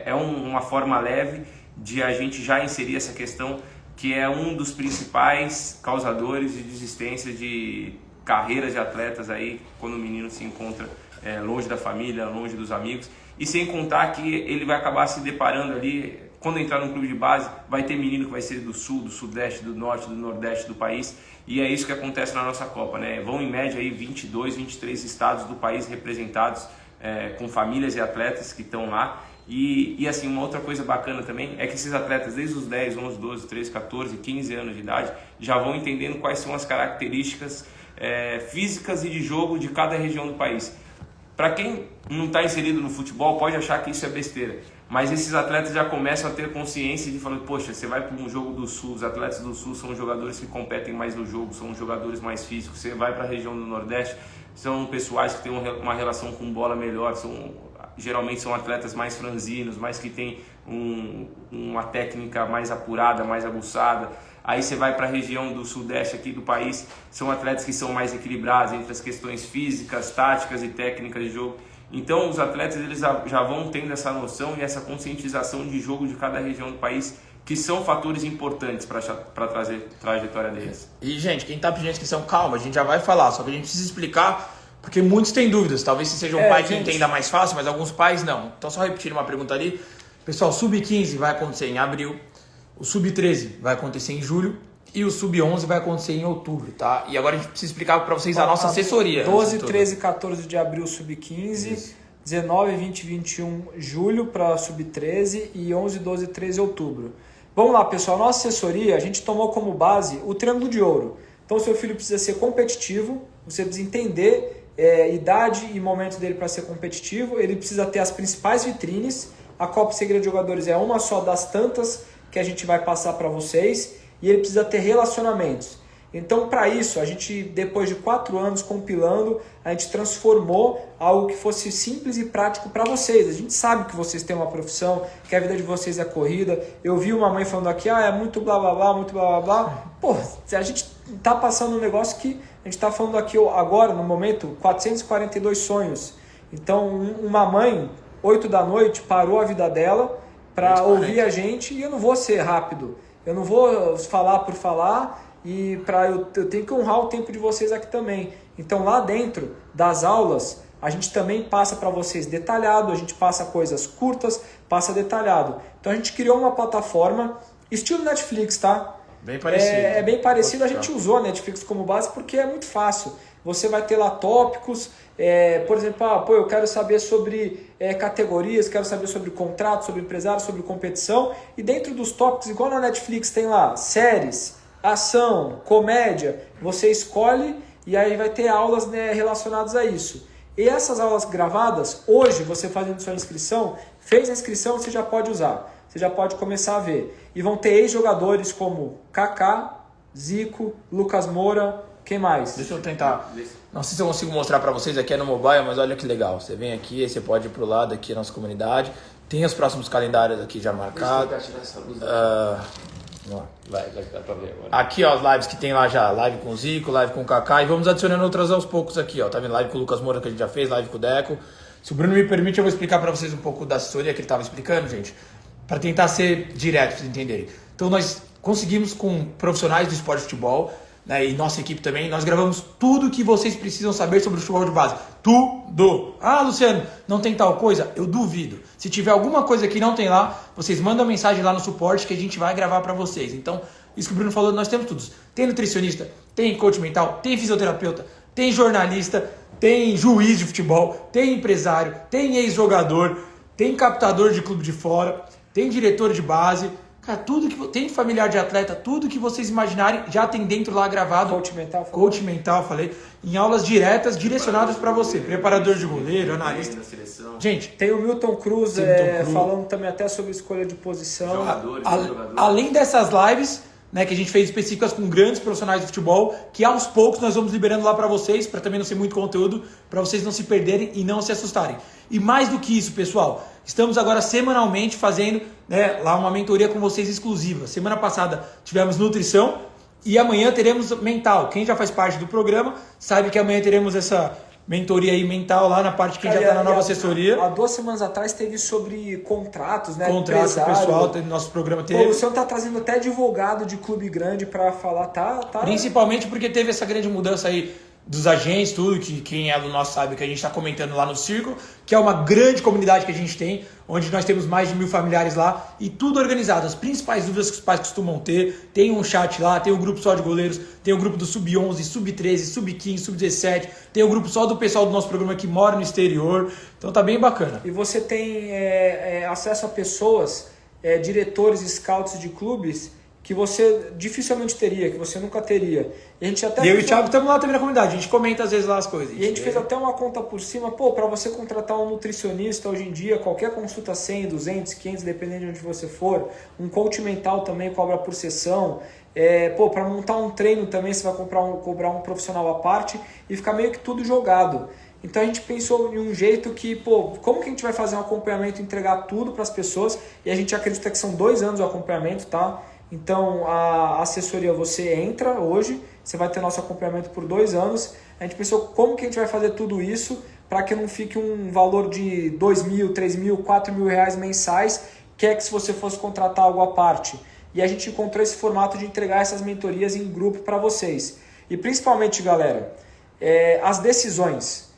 uma forma leve de a gente já inserir essa questão, que é um dos principais causadores de desistência de carreiras de atletas aí, quando o menino se encontra longe da família, longe dos amigos, e sem contar que ele vai acabar se deparando ali, quando entrar num clube de base, vai ter menino que vai ser do sul, do sudeste, do norte, do nordeste do país, e é isso que acontece na nossa Copa, né? Vão em média aí 22, 23 estados do país representados, com famílias e atletas que estão lá. E assim, uma outra coisa bacana também é que esses atletas, desde os 10, 11, 12, 13, 14, 15 anos de idade, já vão entendendo quais são as características físicas e de jogo de cada região do país. Para quem não está inserido no futebol, pode achar que isso é besteira, mas esses atletas já começam a ter consciência de falar, poxa, você vai para um jogo do Sul, os atletas do Sul são jogadores que competem mais no jogo, são jogadores mais físicos. Você vai para a região do Nordeste, são pessoais que têm uma relação com bola melhor, geralmente são atletas mais franzinos, mas que têm uma técnica mais apurada, mais aguçada. Aí você vai para a região do Sudeste aqui do país, são atletas que são mais equilibrados entre as questões físicas, táticas e técnicas de jogo. Então os atletas eles já vão tendo essa noção e essa conscientização de jogo de cada região do país, que são fatores importantes para trazer a trajetória deles. E gente, quem está pedindo inscrição, calma, a gente já vai falar, só que a gente precisa explicar, porque muitos têm dúvidas. Talvez você seja um pai que entenda mais fácil, mas alguns pais não. Então só repetir uma pergunta ali. Pessoal, Sub-15 vai acontecer em abril, o Sub-13 vai acontecer em julho e o Sub-11 vai acontecer em outubro, tá? E agora a gente precisa explicar para vocês a nossa assessoria. 12, 13 e 14 de abril Sub-15, 19, 20 e 21 julho para Sub-13 e 11, 12 e 13 outubro. Vamos lá, pessoal, nossa assessoria, a gente tomou como base o Triângulo de Ouro. Então, seu filho precisa ser competitivo, você precisa entender idade e momento dele para ser competitivo, ele precisa ter as principais vitrines. A Copa Segredo de Jogadores é uma só das tantas que a gente vai passar para vocês, e ele precisa ter relacionamentos. Então, para isso, a gente, depois de 4 anos compilando, a gente transformou algo que fosse simples e prático para vocês. A gente sabe que vocês têm uma profissão, que a vida de vocês é corrida. Eu vi uma mãe falando aqui, é muito blá blá blá, muito blá blá blá. Pô, a gente tá passando um negócio que a gente tá falando aqui agora, no momento, 442 sonhos. Então, uma mãe, 8 da noite, parou a vida dela para ouvir a gente, e eu não vou ser rápido. Eu não vou falar por falar, e eu tenho que honrar o tempo de vocês aqui também. Então, lá dentro das aulas, a gente também passa para vocês detalhado, a gente passa coisas curtas, passa detalhado. Então a gente criou uma plataforma estilo Netflix, tá? Bem parecido. É bem parecido, a gente usou a Netflix como base porque é muito fácil. Você vai ter lá tópicos, por exemplo, eu quero saber sobre categorias, quero saber sobre contrato, sobre empresário, sobre competição. E dentro dos tópicos, igual na Netflix, tem lá séries, ação, comédia. Você escolhe e aí vai ter aulas, né, relacionadas a isso. E essas aulas gravadas, hoje, você fazendo sua inscrição, fez a inscrição, você já pode usar. Você já pode começar a ver. E vão ter ex-jogadores como Kaká, Zico, Lucas Moura, quem mais? Deixa eu tentar. Não sei se eu consigo mostrar para vocês aqui no mobile, mas olha que legal. Você vem aqui, aí você pode ir pro lado aqui da nossa comunidade. Tem os próximos calendários aqui já marcados. Vai dar pra ver agora. Aqui, ó, as lives que tem lá já. Live com o Zico, live com o Kaká. E vamos adicionando outras aos poucos aqui, ó. Tá vendo? Live com o Lucas Moura que a gente já fez, live com o Deco. Se o Bruno me permite, eu vou explicar para vocês um pouco da assessoria que ele estava explicando, gente. Para tentar ser direto, para vocês entenderem. Então, nós conseguimos com profissionais do esporte de futebol, né, e nossa equipe também, nós gravamos tudo que vocês precisam saber sobre o futebol de base. Tudo! Ah, Luciano, não tem tal coisa? Eu duvido. Se tiver alguma coisa que não tem lá, vocês mandam mensagem lá no suporte que a gente vai gravar para vocês. Então, isso que o Bruno falou, nós temos tudo. Tem nutricionista, tem coach mental, tem fisioterapeuta, tem jornalista, tem juiz de futebol, tem empresário, tem ex-jogador, tem captador de clube de fora, tem diretor de base. Cara, tudo que tem familiar de atleta, tudo que vocês imaginarem já tem dentro lá gravado. Coach mental, falei. Em aulas diretas, direcionadas para você. Preparador de goleiro, analista. Gente, tem o Milton Cruz, falando também até sobre escolha de posição. Além dessas lives, né, que a gente fez específicas com grandes profissionais de futebol, que aos poucos nós vamos liberando lá para vocês, para também não ser muito conteúdo, para vocês não se perderem e não se assustarem. E mais do que isso, pessoal, estamos agora semanalmente fazendo, né, lá uma mentoria com vocês exclusiva. Semana passada tivemos nutrição e amanhã teremos mental. Quem já faz parte do programa sabe que amanhã teremos essa mentoria aí mental lá na parte que já está na nova assessoria. Há 2 semanas atrás teve sobre contratos, né? Contratos, pessoal, nosso programa teve. Pô, o senhor tá trazendo até advogado de clube grande para falar, tá? Principalmente porque teve essa grande mudança aí dos agentes, tudo, que quem é do nosso sabe que a gente está comentando lá no Círculo, que é uma grande comunidade que a gente tem, onde nós temos mais de 1000 familiares lá e tudo organizado. As principais dúvidas que os pais costumam ter, tem um chat lá, tem um grupo só de goleiros, tem o grupo do Sub-11, Sub-13, Sub-15, Sub-17, tem o grupo só do pessoal do nosso programa que mora no exterior, então tá bem bacana. E você tem acesso a pessoas, diretores e scouts de clubes que você dificilmente teria, que você nunca teria. E a gente até eu e o Thiago estamos lá também na comunidade, a gente comenta às vezes lá as coisas. E a gente fez até uma conta por cima, para você contratar um nutricionista hoje em dia, qualquer consulta 100, 200, 500, dependendo de onde você for, um coach mental também cobra por sessão, para montar um treino também você vai cobrar um profissional à parte e ficar meio que tudo jogado. Então a gente pensou em um jeito que, como que a gente vai fazer um acompanhamento e entregar tudo para as pessoas? E a gente acredita que são 2 anos o acompanhamento, tá? Então a assessoria, você entra hoje, você vai ter nosso acompanhamento por 2 anos. A gente pensou como que a gente vai fazer tudo isso para que não fique um valor de 2.000, 3.000, 4.000 reais mensais, que é que se você fosse contratar algo à parte. E a gente encontrou esse formato de entregar essas mentorias em grupo para vocês. E principalmente, galera, as decisões.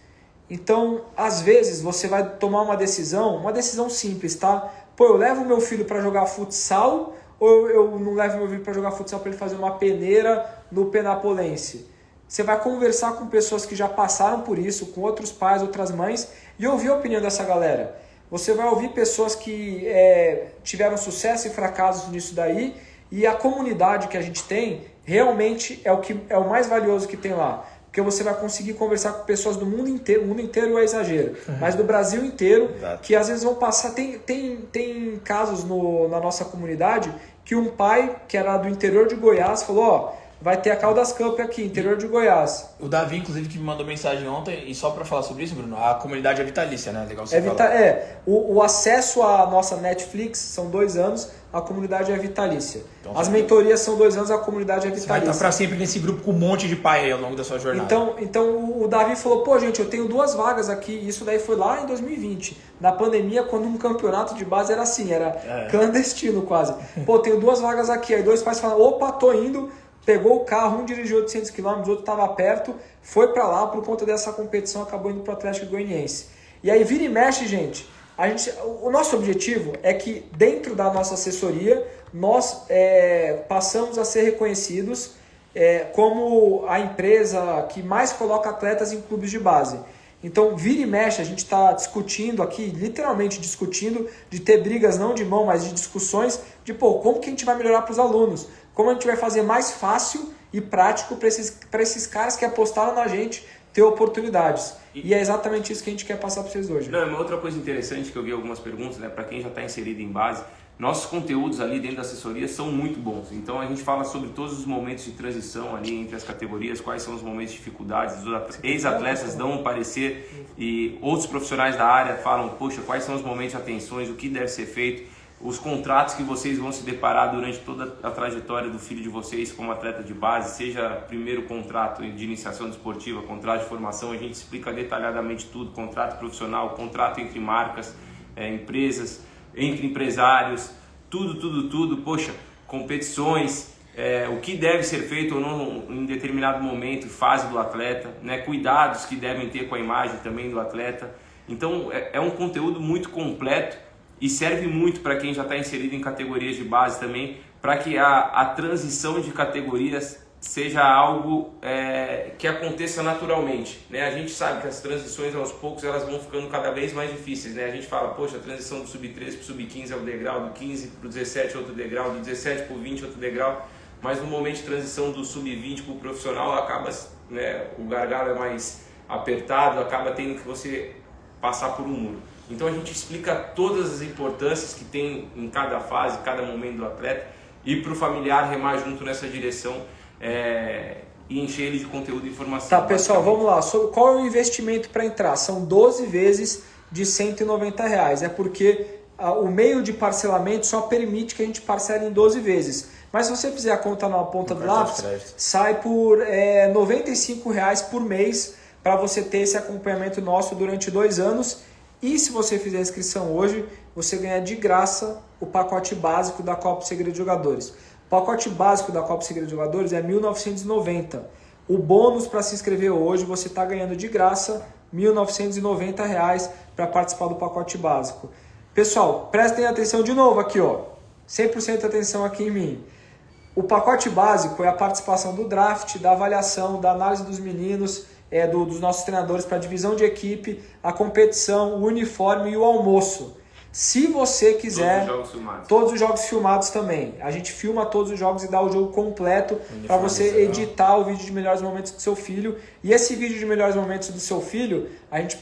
Então, às vezes, você vai tomar uma decisão simples, tá? Eu levo meu filho para jogar futsal ou eu não levo meu filho para jogar futsal para ele fazer uma peneira no Penapolense? Você vai conversar com pessoas que já passaram por isso, com outros pais, outras mães, e ouvir a opinião dessa galera. Você vai ouvir pessoas que tiveram sucesso e fracassos nisso daí, e a comunidade que a gente tem realmente é o mais valioso que tem lá. Porque você vai conseguir conversar com pessoas do mundo inteiro é exagero, mas do Brasil inteiro, que às vezes vão passar. Tem casos na nossa comunidade que um pai que era do interior de Goiás falou: vai ter a Caldas Cup aqui, interior de Goiás. O Davi, inclusive, que me mandou mensagem ontem, e só para falar sobre isso, Bruno, a comunidade é vitalícia, né? Legal você falar. O acesso à nossa Netflix são 2 anos, a comunidade é vitalícia. Então, as mentorias são 2 anos, a comunidade é vitalícia. Você vai estar para sempre nesse grupo com um monte de pai aí ao longo da sua jornada. Então o Davi falou: gente, eu tenho 2 vagas aqui, isso daí foi lá em 2020, na pandemia, quando um campeonato de base era assim, era clandestino quase. Tenho 2 vagas aqui, aí 2 pais falam: opa, tô indo. pegou o carro, um dirigiu 800 km, o outro estava perto, foi para lá, por conta dessa competição, acabou indo para o Atlético Goianiense. E aí vira e mexe, gente, o nosso objetivo é que dentro da nossa assessoria, nós passamos a ser reconhecidos como a empresa que mais coloca atletas em clubes de base. Então, vira e mexe, a gente está discutindo aqui, literalmente discutindo, de ter brigas não de mão, mas de discussões de como que a gente vai melhorar para os alunos, como a gente vai fazer mais fácil e prático para esses caras que apostaram na gente ter oportunidades. E é exatamente isso que a gente quer passar para vocês hoje. Não, uma outra coisa interessante que eu vi algumas perguntas, né, para quem já está inserido em base, nossos conteúdos ali dentro da assessoria são muito bons. Então a gente fala sobre todos os momentos de transição ali entre as categorias, quais são os momentos de dificuldades, os ex-atletas dão um parecer e outros profissionais da área falam, poxa, quais são os momentos de atenções, o que deve ser feito, os contratos que vocês vão se deparar durante toda a trajetória do filho de vocês como atleta de base, seja primeiro contrato de iniciação desportiva, contrato de formação, a gente explica detalhadamente tudo, contrato profissional, contrato entre marcas, empresas, entre empresários, tudo, poxa, competições, o que deve ser feito ou não em determinado momento, fase do atleta, né, cuidados que devem ter com a imagem também do atleta. Então é um conteúdo muito completo e serve muito para quem já está inserido em categorias de base também, para que a transição de categorias seja algo que aconteça naturalmente, né? A gente sabe que as transições aos poucos elas vão ficando cada vez mais difíceis, né? A gente fala, poxa, a transição do sub-13 para o sub-15 é o degrau, do 15 para o 17 é outro degrau, do 17 para o 20 é outro degrau, mas no momento de transição do sub-20 para o profissional acaba, né, o gargalo é mais apertado, acaba tendo que você passar por um muro. Então a gente explica todas as importâncias que tem em cada fase, cada momento do atleta, e para o familiar remar junto nessa direção e encher ele de conteúdo e informação. Tá, pessoal, vamos lá. Qual é o investimento para entrar? São 12 vezes de R$190. É porque o meio de parcelamento só permite que a gente parcele em 12 vezes. Mas se você fizer a conta na ponta do lápis, sai por R$95 por mês para você ter esse acompanhamento nosso durante 2 anos. E se você fizer a inscrição hoje, você ganha de graça o pacote básico da Copa Segredo de Jogadores. O pacote básico da Copa Segredo de Jogadores é R$1.990. O bônus para se inscrever hoje, você está ganhando de graça R$1.990 para participar do pacote básico. Pessoal, prestem atenção de novo aqui, ó. 100% atenção aqui em mim. O pacote básico é a participação do draft, da avaliação, da análise dos meninos, dos nossos treinadores para a divisão de equipe, a competição, o uniforme e o almoço. Se você quiser, todos os jogos filmados também. A gente filma todos os jogos e dá o jogo completo para você editar o vídeo de melhores momentos do seu filho. E esse vídeo de melhores momentos do seu filho,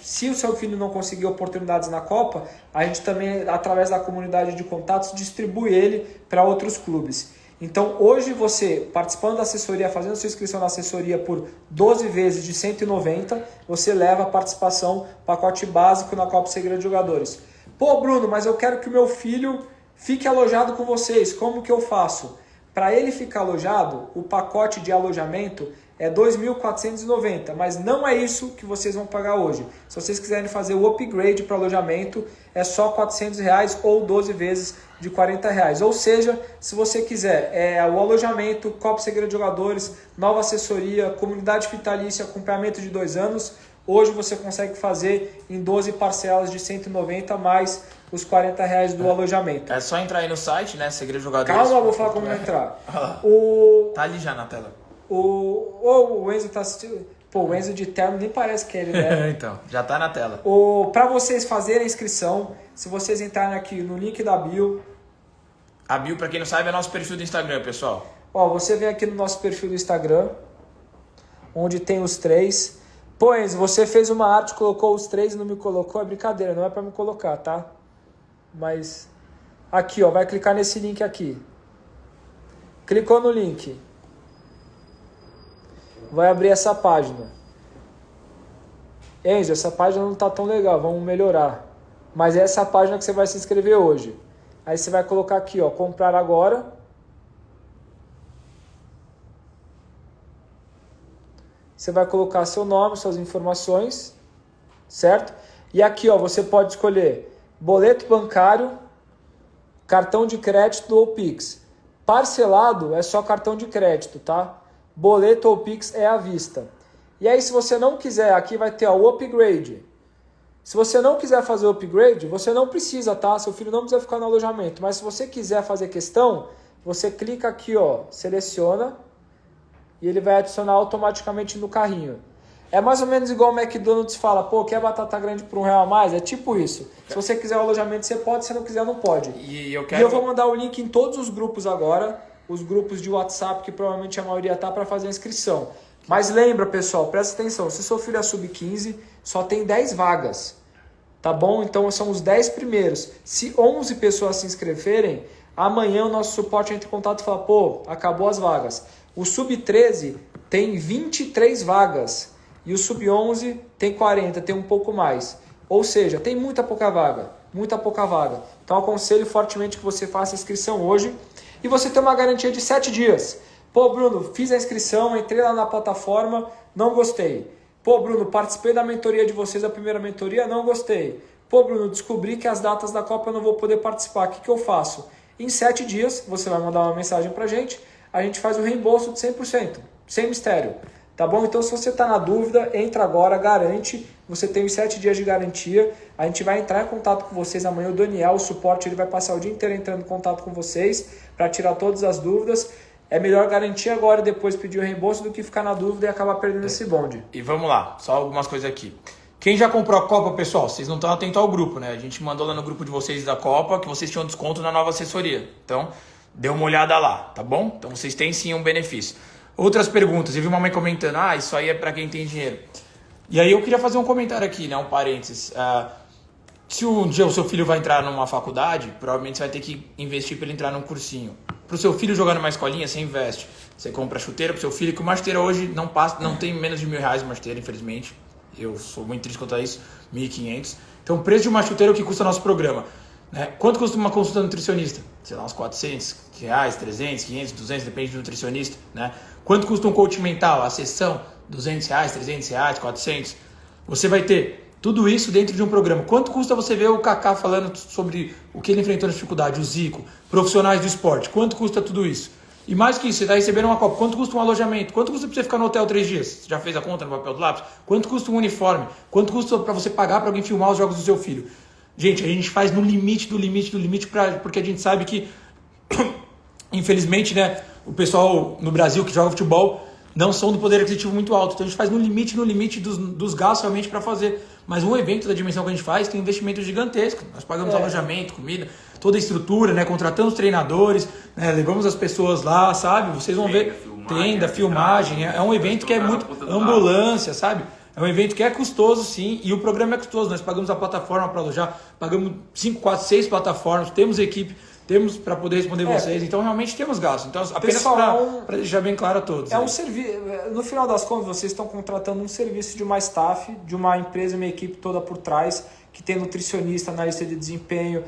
se o seu filho não conseguir oportunidades na Copa, a gente também, através da comunidade de contatos, distribui ele para outros clubes. Então hoje você, participando da assessoria, fazendo sua inscrição na assessoria por 12 vezes de 190, você leva a participação, pacote básico na Copa Segredo de Jogadores. Pô, Bruno, mas eu quero que o meu filho fique alojado com vocês, como que eu faço? Para ele ficar alojado, o pacote de alojamento é R$2.490, mas não é isso que vocês vão pagar hoje. Se vocês quiserem fazer o upgrade para alojamento, é só R$400 ou 12 vezes de R$40. Ou seja, se você quiser o alojamento, Copa Segredo de Jogadores, nova assessoria, comunidade vitalícia, acompanhamento de 2 anos, hoje você consegue fazer em 12 parcelas de 190 mais os R$40 do alojamento. É só entrar aí no site, né? Segredo de Jogadores. Calma, eu vou falar como entrar. Tá ali já na tela. O Enzo tá assistindo. Pô, o Enzo de terno nem parece que é ele, né? Então, já tá na tela. Para vocês fazerem a inscrição, se vocês entrarem aqui no link da bio. A bio, pra quem não sabe, é nosso perfil do Instagram, pessoal. Ó, você vem aqui no nosso perfil do Instagram, onde tem os 3. Pô, Enzo, você fez uma arte, colocou os 3 e não me colocou. É brincadeira, não é pra me colocar, tá? Mas aqui, ó, vai clicar nesse link aqui. Clicou no link. Vai abrir essa página. Enzo, essa página não tá tão legal, vamos melhorar. Mas é essa página que você vai se inscrever hoje. Aí você vai colocar aqui, ó, comprar agora. Você vai colocar seu nome, suas informações, certo? E aqui, ó, você pode escolher boleto bancário, cartão de crédito ou Pix. Parcelado é só cartão de crédito, tá? Boleto ou Pix é à vista. E aí, se você não quiser, aqui vai ter o upgrade. Se você não quiser fazer o upgrade, você não precisa, tá? Seu filho não precisa ficar no alojamento. Mas se você quiser fazer questão, você clica aqui, ó, seleciona e ele vai adicionar automaticamente no carrinho. É mais ou menos igual o McDonald's fala, pô, quer batata grande por R$1 a mais? É tipo isso. Se você quiser o alojamento, você pode, se não quiser, não pode. E eu vou mandar o link em todos os grupos agora, os grupos de WhatsApp, que provavelmente a maioria tá para fazer a inscrição. Mas lembra, pessoal, presta atenção, se seu filho é sub-15, só tem 10 vagas, tá bom? Então são os 10 primeiros. Se 11 pessoas se inscreverem, amanhã o nosso suporte entra em contato e fala, pô, acabou as vagas. O sub-13 tem 23 vagas e o sub-11 tem 40, tem um pouco mais. Ou seja, tem muita pouca vaga. Então aconselho fortemente que você faça a inscrição hoje e você tem uma garantia de 7 dias. Pô, Bruno, fiz a inscrição, entrei lá na plataforma, não gostei. Pô, Bruno, participei da mentoria de vocês, a primeira mentoria, não gostei. Pô, Bruno, descobri que as datas da Copa eu não vou poder participar, o que eu faço? Em 7 dias, você vai mandar uma mensagem pra gente, a gente faz o reembolso de 100%, sem mistério. Tá bom? Então, se você está na dúvida, entra agora, garante. Você tem os 7 dias de garantia. A gente vai entrar em contato com vocês amanhã. O Daniel, o suporte, ele vai passar o dia inteiro entrando em contato com vocês para tirar todas as dúvidas. É melhor garantir agora e depois pedir o reembolso do que ficar na dúvida e acabar perdendo esse bonde. E vamos lá, só algumas coisas aqui. Quem já comprou a Copa, pessoal, vocês não estão atentos ao grupo, né? A gente mandou lá no grupo de vocês da Copa que vocês tinham desconto na nova assessoria. Então, dê uma olhada lá, tá bom? Então, vocês têm sim um benefício. Outras perguntas, eu vi uma mãe comentando, isso aí é para quem tem dinheiro. E aí eu queria fazer um comentário aqui, né, um parênteses. Se um dia o seu filho vai entrar numa faculdade, provavelmente você vai ter que investir para ele entrar num cursinho. Para o seu filho jogar numa escolinha, você investe. Você compra chuteira para o seu filho, que uma chuteira hoje não tem menos de R$1.000 uma chuteira, infelizmente. Eu sou muito triste quanto a isso, 1.500. Então o preço de uma chuteira é o que custa o nosso programa. Né? Quanto custa uma consulta nutricionista? Sei lá, uns R$400, 300, 500, 200, depende do nutricionista. Né? Quanto custa um coach mental? A sessão, R$200, R$300, 400. Você vai ter tudo isso dentro de um programa. Quanto custa você ver o Kaká falando sobre o que ele enfrentou na dificuldade, o Zico, profissionais do esporte? Quanto custa tudo isso? E mais que isso, você está recebendo uma Copa. Quanto custa um alojamento? Quanto custa para você ficar no hotel 3 dias? Você já fez a conta no papel do lápis? Quanto custa um uniforme? Quanto custa para você pagar para alguém filmar os jogos do seu filho? Gente, a gente faz no limite do limite do limite, porque a gente sabe que, infelizmente, né, o pessoal no Brasil que joga futebol não são do poder aquisitivo muito alto. Então a gente faz no limite dos gastos realmente para fazer. Mas um evento da dimensão que a gente faz tem um investimento gigantesco. Nós pagamos alojamento, comida, toda a estrutura, né? Contratamos treinadores, né? Levamos as pessoas lá, sabe? Vocês vão ver tenda, filmagem. É um evento que é muito ambulância, sabe? É um evento que é custoso, sim, e o programa é custoso. Nós pagamos a plataforma para alojar, pagamos 5, 4, 6 plataformas, temos equipe, temos para poder responder vocês, então realmente temos gasto. Então, apenas para deixar bem claro a todos. É um serviço. No final das contas, vocês estão contratando um serviço de uma staff, de uma empresa, uma equipe toda por trás, que tem nutricionista, analista de desempenho,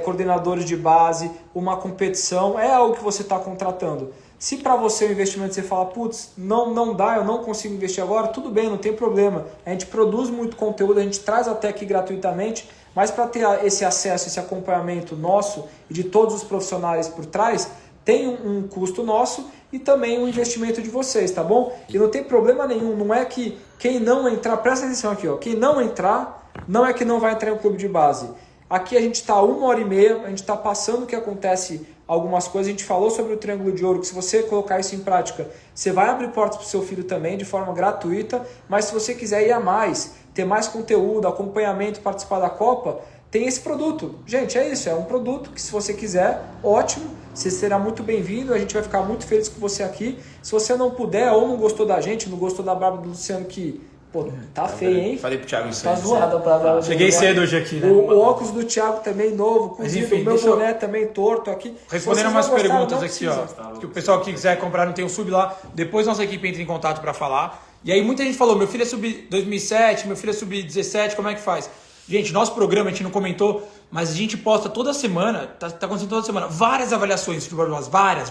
coordenadores de base, uma competição, é algo que você está contratando. Se para você o investimento você fala, putz, não dá, eu não consigo investir agora, tudo bem, não tem problema. A gente produz muito conteúdo, a gente traz até aqui gratuitamente, mas para ter esse acesso, esse acompanhamento nosso e de todos os profissionais por trás, tem um custo nosso e também um investimento de vocês, tá bom? E não tem problema nenhum, não é que quem não entrar, presta atenção aqui, ó, quem não entrar, não é que não vai entrar em um clube de base. Aqui a gente está 1h30, a gente está passando o que acontece, algumas coisas, a gente falou sobre o Triângulo de Ouro, que se você colocar isso em prática, você vai abrir portas para o seu filho também, de forma gratuita, mas se você quiser ir a mais, ter mais conteúdo, acompanhamento, participar da Copa, tem esse produto. Gente, é isso, é um produto que se você quiser, ótimo, você será muito bem-vindo, a gente vai ficar muito feliz com você aqui. Se você não puder ou não gostou da gente, não gostou da barba do Luciano, que pô, tá feio, hein? Falei pro Thiago isso. Tá zoado a barba. Cheguei cedo hoje aqui, né? O óculos do Thiago também novo, cozido, o meu boné também torto aqui. Respondendo umas perguntas aqui, ó. Que o pessoal que quiser comprar não tem o sub lá. Depois nossa equipe entra em contato para falar. E aí muita gente falou, meu filho é sub 2007, meu filho é sub 17, como é que faz? Gente, nosso programa a gente não comentou, mas a gente posta toda semana, tá acontecendo toda semana, várias avaliações de futebol, várias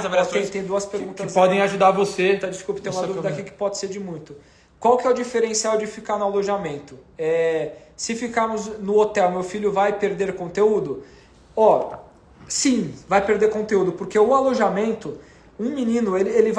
avaliações. Tem duas perguntas que podem ajudar você. Tá, desculpe, tem uma dúvida aqui que pode ser de muito. Qual que é o diferencial de ficar no alojamento? Se ficarmos no hotel, meu filho vai perder conteúdo? sim, vai perder conteúdo, porque o alojamento, um menino, ele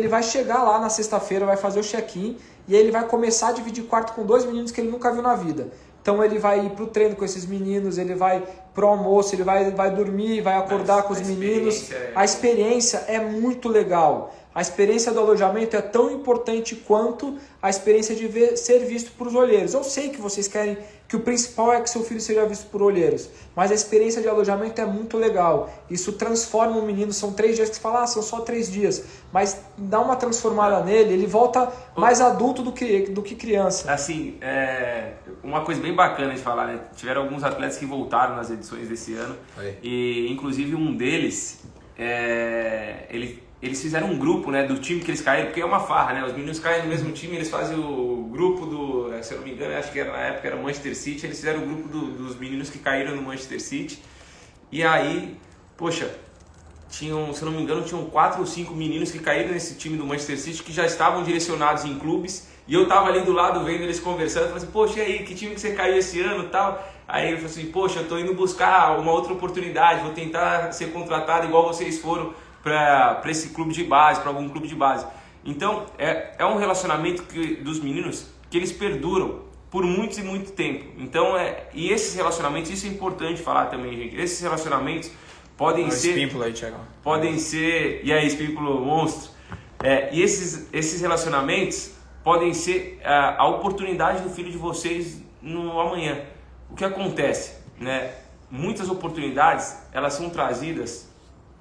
vai chegar lá na sexta-feira, vai fazer o check-in, e aí ele vai começar a dividir quarto com 2 meninos que ele nunca viu na vida. Então ele vai ir pro treino com esses meninos, ele vai pro almoço, ele vai dormir, vai acordar com os meninos. A experiência é muito legal. A experiência do alojamento é tão importante quanto a experiência de ser visto por olheiros. Eu sei que vocês querem que o principal é que seu filho seja visto por olheiros, mas a experiência de alojamento é muito legal. Isso transforma o menino, são 3 dias que você fala, são só 3 dias, mas dá uma transformada nele, ele volta mais adulto do que criança. Assim, uma coisa bem bacana de falar, né? Tiveram alguns atletas que voltaram nas edições desse ano, e inclusive um deles, eles fizeram um grupo, né, do time que eles caíram, porque é uma farra, né? Os meninos caem no mesmo time, eles fazem o grupo do, se eu não me engano, acho que na época era Manchester City, eles fizeram o grupo dos meninos que caíram no Manchester City. E aí, poxa, se eu não me engano, tinham 4 ou 5 meninos que caíram nesse time do Manchester City que já estavam direcionados em clubes, e eu tava ali do lado vendo eles conversando, falei assim, poxa, e aí, que time que você caiu esse ano e tal? Aí ele falou assim, poxa, eu tô indo buscar uma outra oportunidade, vou tentar ser contratado igual vocês foram para esse clube de base, para algum clube de base. Então, é um relacionamento dos meninos que eles perduram por muito e muito tempo. Então, e esses relacionamentos, isso é importante falar também, gente. Esses relacionamentos podem ser... Espímpulo aí, Thiago. Podem ser... E aí, Espímpulo monstro. E esses relacionamentos podem ser a oportunidade do filho de vocês no amanhã. O que acontece, né? Muitas oportunidades, elas são trazidas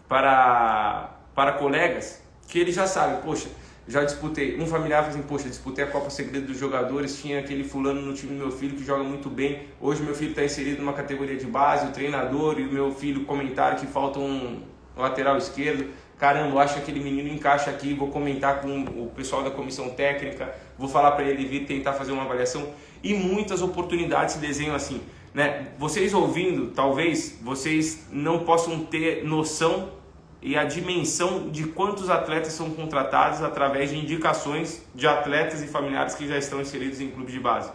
para colegas que eles já sabem, poxa, já disputei, um familiar fala assim, poxa, disputei a Copa Segredo dos Jogadores, tinha aquele fulano no time do meu filho que joga muito bem, hoje meu filho está inserido numa categoria de base, o treinador e o meu filho comentaram que falta um lateral esquerdo, caramba, eu acho que aquele menino encaixa aqui, vou comentar com o pessoal da comissão técnica, vou falar para ele vir tentar fazer uma avaliação, e muitas oportunidades se desenham assim, né? Vocês ouvindo, talvez vocês não possam ter noção e a dimensão de quantos atletas são contratados através de indicações de atletas e familiares que já estão inseridos em clube de base.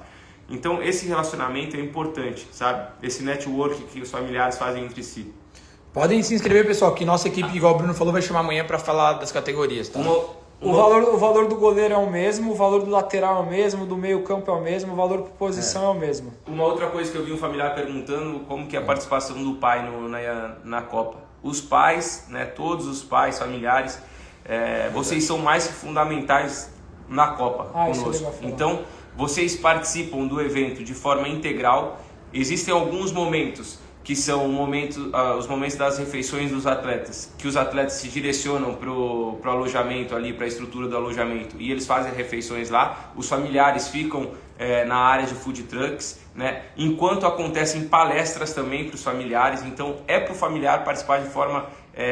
Então esse relacionamento é importante, sabe? Esse network que os familiares fazem entre si. Podem se inscrever, pessoal, que nossa equipe, igual o Bruno falou, vai chamar amanhã para falar das categorias, tá? O valor do goleiro é o mesmo, o valor do lateral é o mesmo, do meio campo é o mesmo, o valor por posição é o mesmo. Uma outra coisa que eu vi um familiar perguntando, como que é a participação do pai na Copa. Os pais, né, todos os pais, familiares, vocês são mais que fundamentais na Copa conosco. Então, vocês participam do evento de forma integral. Existem alguns momentos que são os momentos das refeições dos atletas, que os atletas se direcionam pro alojamento ali, para a estrutura do alojamento, e eles fazem refeições lá. Os familiares ficam na área de food trucks, né? Enquanto acontecem palestras também para os familiares. Então é para o familiar participar de forma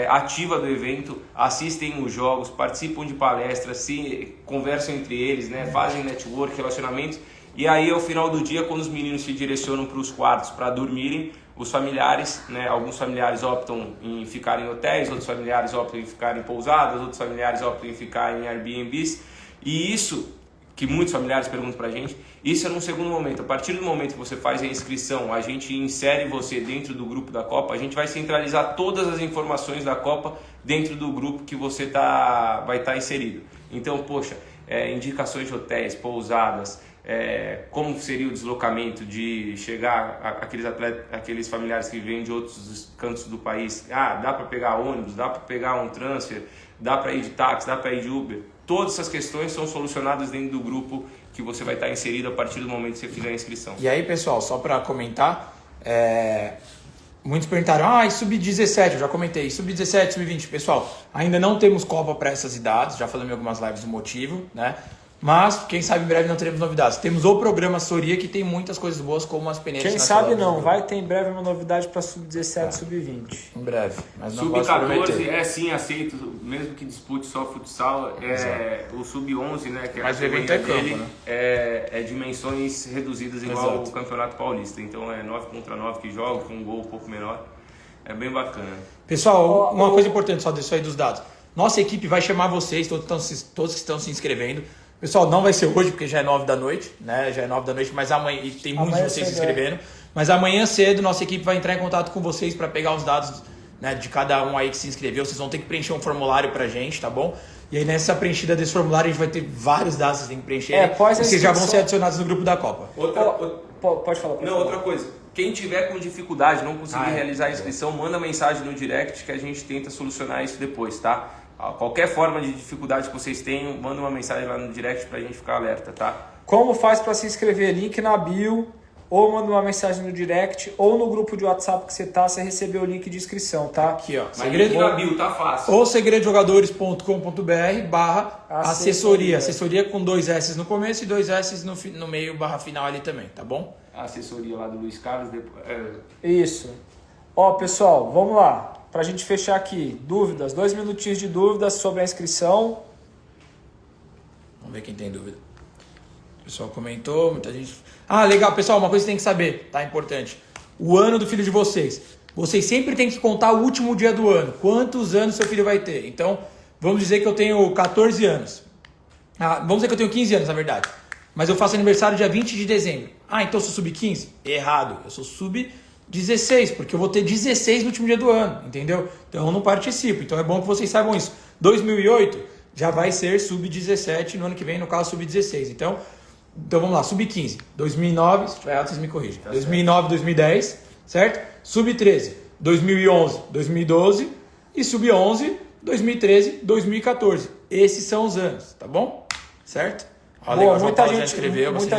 ativa do evento, assistem os jogos, participam de palestras, se conversam entre eles, né? Fazem network, relacionamentos. E aí ao final do dia, quando os meninos se direcionam para os quartos para dormirem, os familiares, né, alguns familiares optam em ficar em hotéis, outros familiares optam em ficar em pousadas, outros familiares optam em ficar em Airbnbs. E isso, que muitos familiares perguntam pra gente, isso é num segundo momento. A partir do momento que você faz a inscrição, a gente insere você dentro do grupo da Copa, a gente vai centralizar todas as informações da Copa dentro do grupo que você vai estar inserido. Então, poxa, indicações de hotéis, pousadas, como seria o deslocamento de chegar aqueles familiares que vêm de outros cantos do país. Dá para pegar ônibus, dá para pegar um transfer, dá para ir de táxi, dá para ir de Uber. Todas essas questões são solucionadas dentro do grupo que você vai estar inserido a partir do momento que você fizer a inscrição. E aí, pessoal, só para comentar, muitos perguntaram, e sub-17, eu já comentei, sub-17, sub-20. Pessoal, ainda não temos Copa para essas idades, já falamos em algumas lives do motivo, né? Mas, quem sabe, em breve não teremos novidades. Temos o programa Soria, que tem muitas coisas boas, como as penetas. Quem sabe não, vai ter em breve uma novidade para sub-17, sub-20. Em breve, mas não sub-14 sim aceito, mesmo que dispute só futsal. O sub-11, né, que é mas o evento é campo, né? É dimensões reduzidas igual o Campeonato Paulista. Então é 9 contra 9 que joga, com um gol um pouco menor. É bem bacana. Pessoal, uma coisa importante só disso aí dos dados. Nossa equipe vai chamar vocês, todos que estão se inscrevendo. Pessoal, não vai ser hoje, porque já é 9 da noite, né? Já é 9 da noite, mas amanhã, e tem muitos de vocês se inscrevendo. Mas amanhã cedo, nossa equipe vai entrar em contato com vocês para pegar os dados né, de cada um aí que se inscreveu. Vocês vão ter que preencher um formulário pra gente, tá bom? E aí nessa preenchida desse formulário a gente vai ter vários dados que vocês têm que preencher. E vocês já vão ser adicionados no grupo da Copa. Pode falar. Outra coisa. Quem tiver com dificuldade, não conseguir realizar a inscrição, manda mensagem no direct que a gente tenta solucionar isso depois, tá? Qualquer forma de dificuldade que vocês tenham, manda uma mensagem lá no direct pra gente ficar alerta, tá? Como faz para se inscrever? Link na bio, ou manda uma mensagem no direct, ou no grupo de WhatsApp que você recebeu o link de inscrição, tá? Aqui, ó. Mas link na bio, tá fácil. Ou segredojogadores.com.br/assessoria. Assessoria com 2 S no começo e 2 S no meio /final ali também, tá bom? A assessoria lá do Luiz Carlos. Isso. Ó, pessoal, vamos lá. Pra gente fechar aqui, dúvidas, 2 minutinhos de dúvidas sobre a inscrição. Vamos ver quem tem dúvida. O pessoal comentou, muita gente... legal, pessoal, uma coisa que você tem que saber, tá? Importante. O ano do filho de vocês. Vocês sempre têm que contar o último dia do ano. Quantos anos seu filho vai ter? Então, vamos dizer que eu tenho 14 anos. Vamos dizer que eu tenho 15 anos, na verdade. Mas eu faço aniversário dia 20 de dezembro. Então eu sou sub-15? Errado. Eu sou sub-16, porque eu vou ter 16 no último dia do ano, entendeu? Então eu não participo. Então é bom que vocês saibam isso. 2008 já vai ser sub-17 no ano que vem, no caso sub-16. Então vamos lá, sub-15. 2009, se tiver errado vocês me corrigem. 2009, 2010, certo? Sub-13, 2011, 2012 e sub-11, 2013, 2014. Esses são os anos, tá bom? Certo? Boa, muita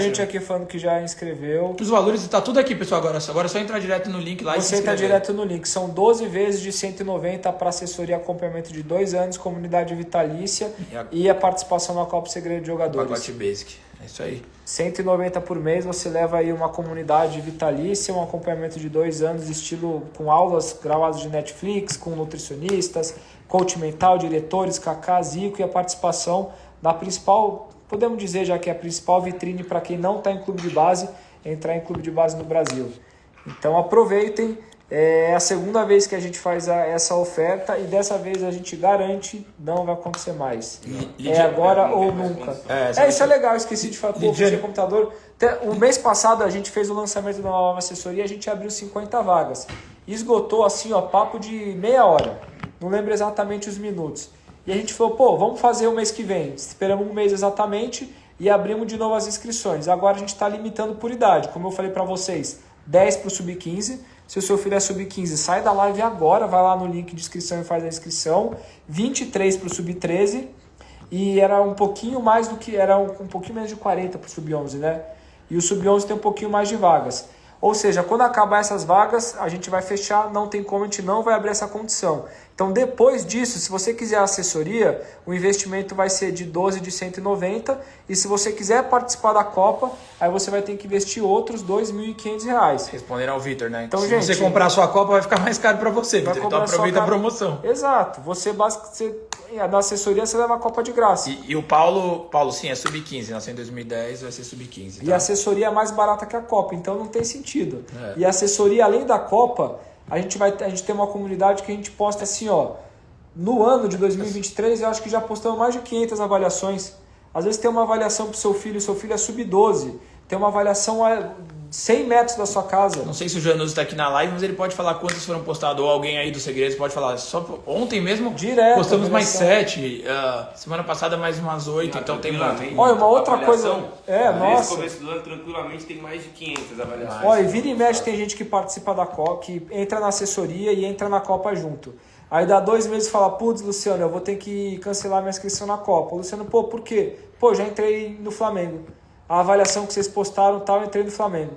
gente aqui falando que já inscreveu. Os valores tá tudo aqui, pessoal. Agora é só entrar direto no link lá e se inscrever. Você entra direto no link. São 12 vezes de 190 para assessoria e acompanhamento de 2 anos, comunidade vitalícia e a participação na Copa Segredo de Jogadores. Pacote Basic. É isso aí. 190 por mês, você leva aí uma comunidade vitalícia, um acompanhamento de 2 anos, estilo com aulas gravadas de Netflix, com nutricionistas, coach mental, diretores, Kaká, Zico e a participação da principal... Podemos dizer já que é a principal vitrine para quem não está em clube de base, entrar em clube de base no Brasil. Então aproveitem, é a segunda vez que a gente faz essa oferta e dessa vez a gente garante, não vai acontecer mais. Agora ou nunca. Isso é legal, esqueci de falar, fechei o computador. O mês passado a gente fez o lançamento da nova assessoria, a gente abriu 50 vagas. Esgotou assim, papo de meia hora. Não lembro exatamente os minutos. E a gente falou, vamos fazer o mês que vem. Esperamos um mês exatamente e abrimos de novo as inscrições. Agora a gente está limitando por idade. Como eu falei para vocês, 10 para o sub-15. Se o seu filho é sub-15, sai da live agora, vai lá no link de inscrição e faz a inscrição. 23 para o sub-13. E era um pouquinho mais do que... Era um pouquinho menos de 40 para o sub-11, né? E o sub-11 tem um pouquinho mais de vagas. Ou seja, quando acabar essas vagas, a gente vai fechar, não tem como, a gente não vai abrir essa condição. Então, depois disso, se você quiser assessoria, o investimento vai ser de 12 de 190. E se você quiser participar da Copa, aí você vai ter que investir outros R$ 2.500. Respondendo ao Vitor, né? Então, se você comprar a sua Copa, vai ficar mais caro para você, Vitor. Então aproveita a promoção. Exato. Na assessoria você leva a Copa de graça. E o Paulo sim, é sub-15. Nasceu em 2010, vai ser sub-15. Tá? E a assessoria é mais barata que a Copa, então não tem sentido. E a assessoria, além da Copa, a gente tem uma comunidade que a gente posta assim, no ano de 2023, eu acho que já postamos mais de 500 avaliações. Às vezes tem uma avaliação para o seu filho é sub-12, tem uma avaliação a 100 metros da sua casa. Não sei se o Janus está aqui na live, mas ele pode falar quantas foram postadas, ou alguém aí dos segredos pode falar. Só ontem mesmo direto, postamos mais 7, semana passada mais umas 8, então tem muito. Olha, uma outra coisa... Nesse começo do ano, tranquilamente, tem mais de 500 avaliações. Olha, vira e mexe, tem gente que participa da Copa, que entra na assessoria e entra na Copa junto. Aí dá 2 meses e fala, putz, Luciano, eu vou ter que cancelar minha inscrição na Copa. Luciano, por quê? Já entrei no Flamengo. A avaliação que vocês postaram, eu entrei no Flamengo.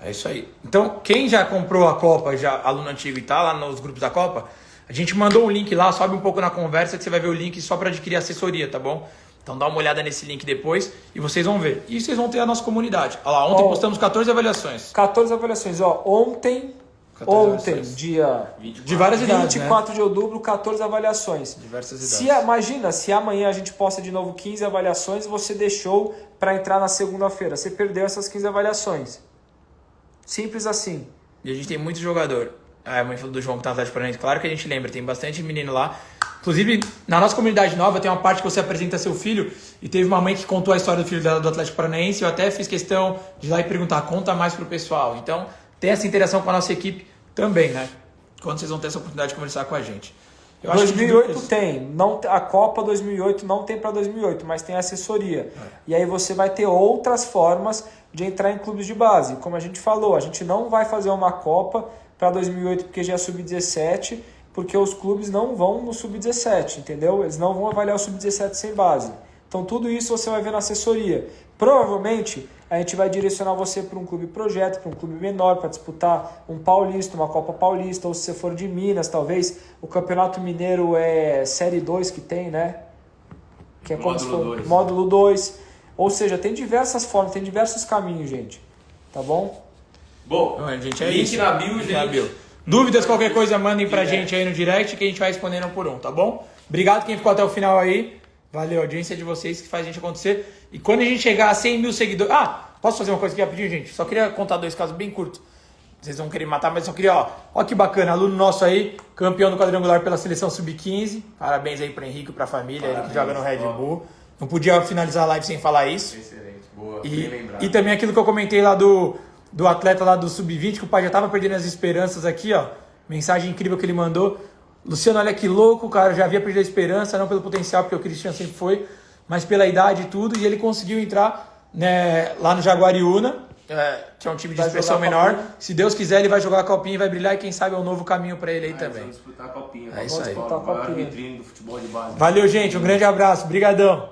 É isso aí. Então, quem já comprou a Copa, já aluno antigo e tá lá nos grupos da Copa, a gente mandou um link lá, sobe um pouco na conversa que você vai ver o link só para adquirir assessoria, tá bom? Então dá uma olhada nesse link depois e vocês vão ver. E vocês vão ter a nossa comunidade. Olha lá, ontem postamos 14 avaliações. 14 avaliações, Ontem, dia de várias idades, 24 de outubro, 14 avaliações. Diversas idades. Imagina, se amanhã a gente posta de novo 15 avaliações e você deixou para entrar na segunda-feira. Você perdeu essas 15 avaliações. Simples assim. E a gente tem muito jogador. A mãe falou do João que tá no Atlético Paranaense. Claro que a gente lembra, tem bastante menino lá. Inclusive, na nossa comunidade nova, tem uma parte que você apresenta seu filho. E teve uma mãe que contou a história do filho dela do Atlético Paranaense. Eu até fiz questão de ir lá e perguntar, conta mais pro pessoal. Então, tem essa interação com a nossa equipe também, né? quando vocês vão ter essa oportunidade de conversar com a gente. Eu acho 2008 que tem, não, a Copa 2008 não tem para 2008, mas tem assessoria. E aí você vai ter outras formas de entrar em clubes de base. Como a gente falou, a gente não vai fazer uma Copa para 2008 porque já é sub-17, porque os clubes não vão no sub-17, entendeu? Eles não vão avaliar o sub-17 sem base. Então tudo isso você vai ver na assessoria. Provavelmente a gente vai direcionar você para um clube projeto, para um clube menor, para disputar um paulista, uma Copa Paulista, ou se você for de Minas, talvez o Campeonato Mineiro é Série 2 que tem, né? Que é como se for módulo 2. Ou seja, tem diversas formas, tem diversos caminhos, gente. Tá bom? Bom, gente, é link isso. na bio, gente. Na bio. Dúvidas, qualquer coisa, mandem pra gente aí no direct que a gente vai respondendo um por um, tá bom? Obrigado quem ficou até o final aí. Valeu, a audiência de vocês que faz a gente acontecer. E quando a gente chegar a 100 mil seguidores... posso fazer uma coisa aqui rapidinho, gente? Só queria contar 2 casos bem curtos. Vocês vão querer matar, mas só queria... Ó que bacana, aluno nosso aí, campeão do quadrangular pela seleção sub-15. Parabéns aí pro Henrique e pra família, ele que joga no Red Bull. Não podia finalizar a live sem falar isso. Excelente, boa, bem lembrado. E também aquilo que eu comentei lá do atleta lá do sub-20, que o pai já tava perdendo as esperanças aqui, ó. Mensagem incrível que ele mandou. Luciano, olha que louco, cara, já havia perdido a esperança, não pelo potencial, porque o Cristiano sempre foi, mas pela idade e tudo, e ele conseguiu entrar, né, lá no Jaguariúna, que é um time de expressão menor. Se Deus quiser, ele vai jogar a copinha e vai brilhar, e quem sabe é um novo caminho pra ele aí também. Vamos disputar a copinha. É isso aí. A maior vitrine do futebol de base. Valeu, gente, um grande abraço, brigadão.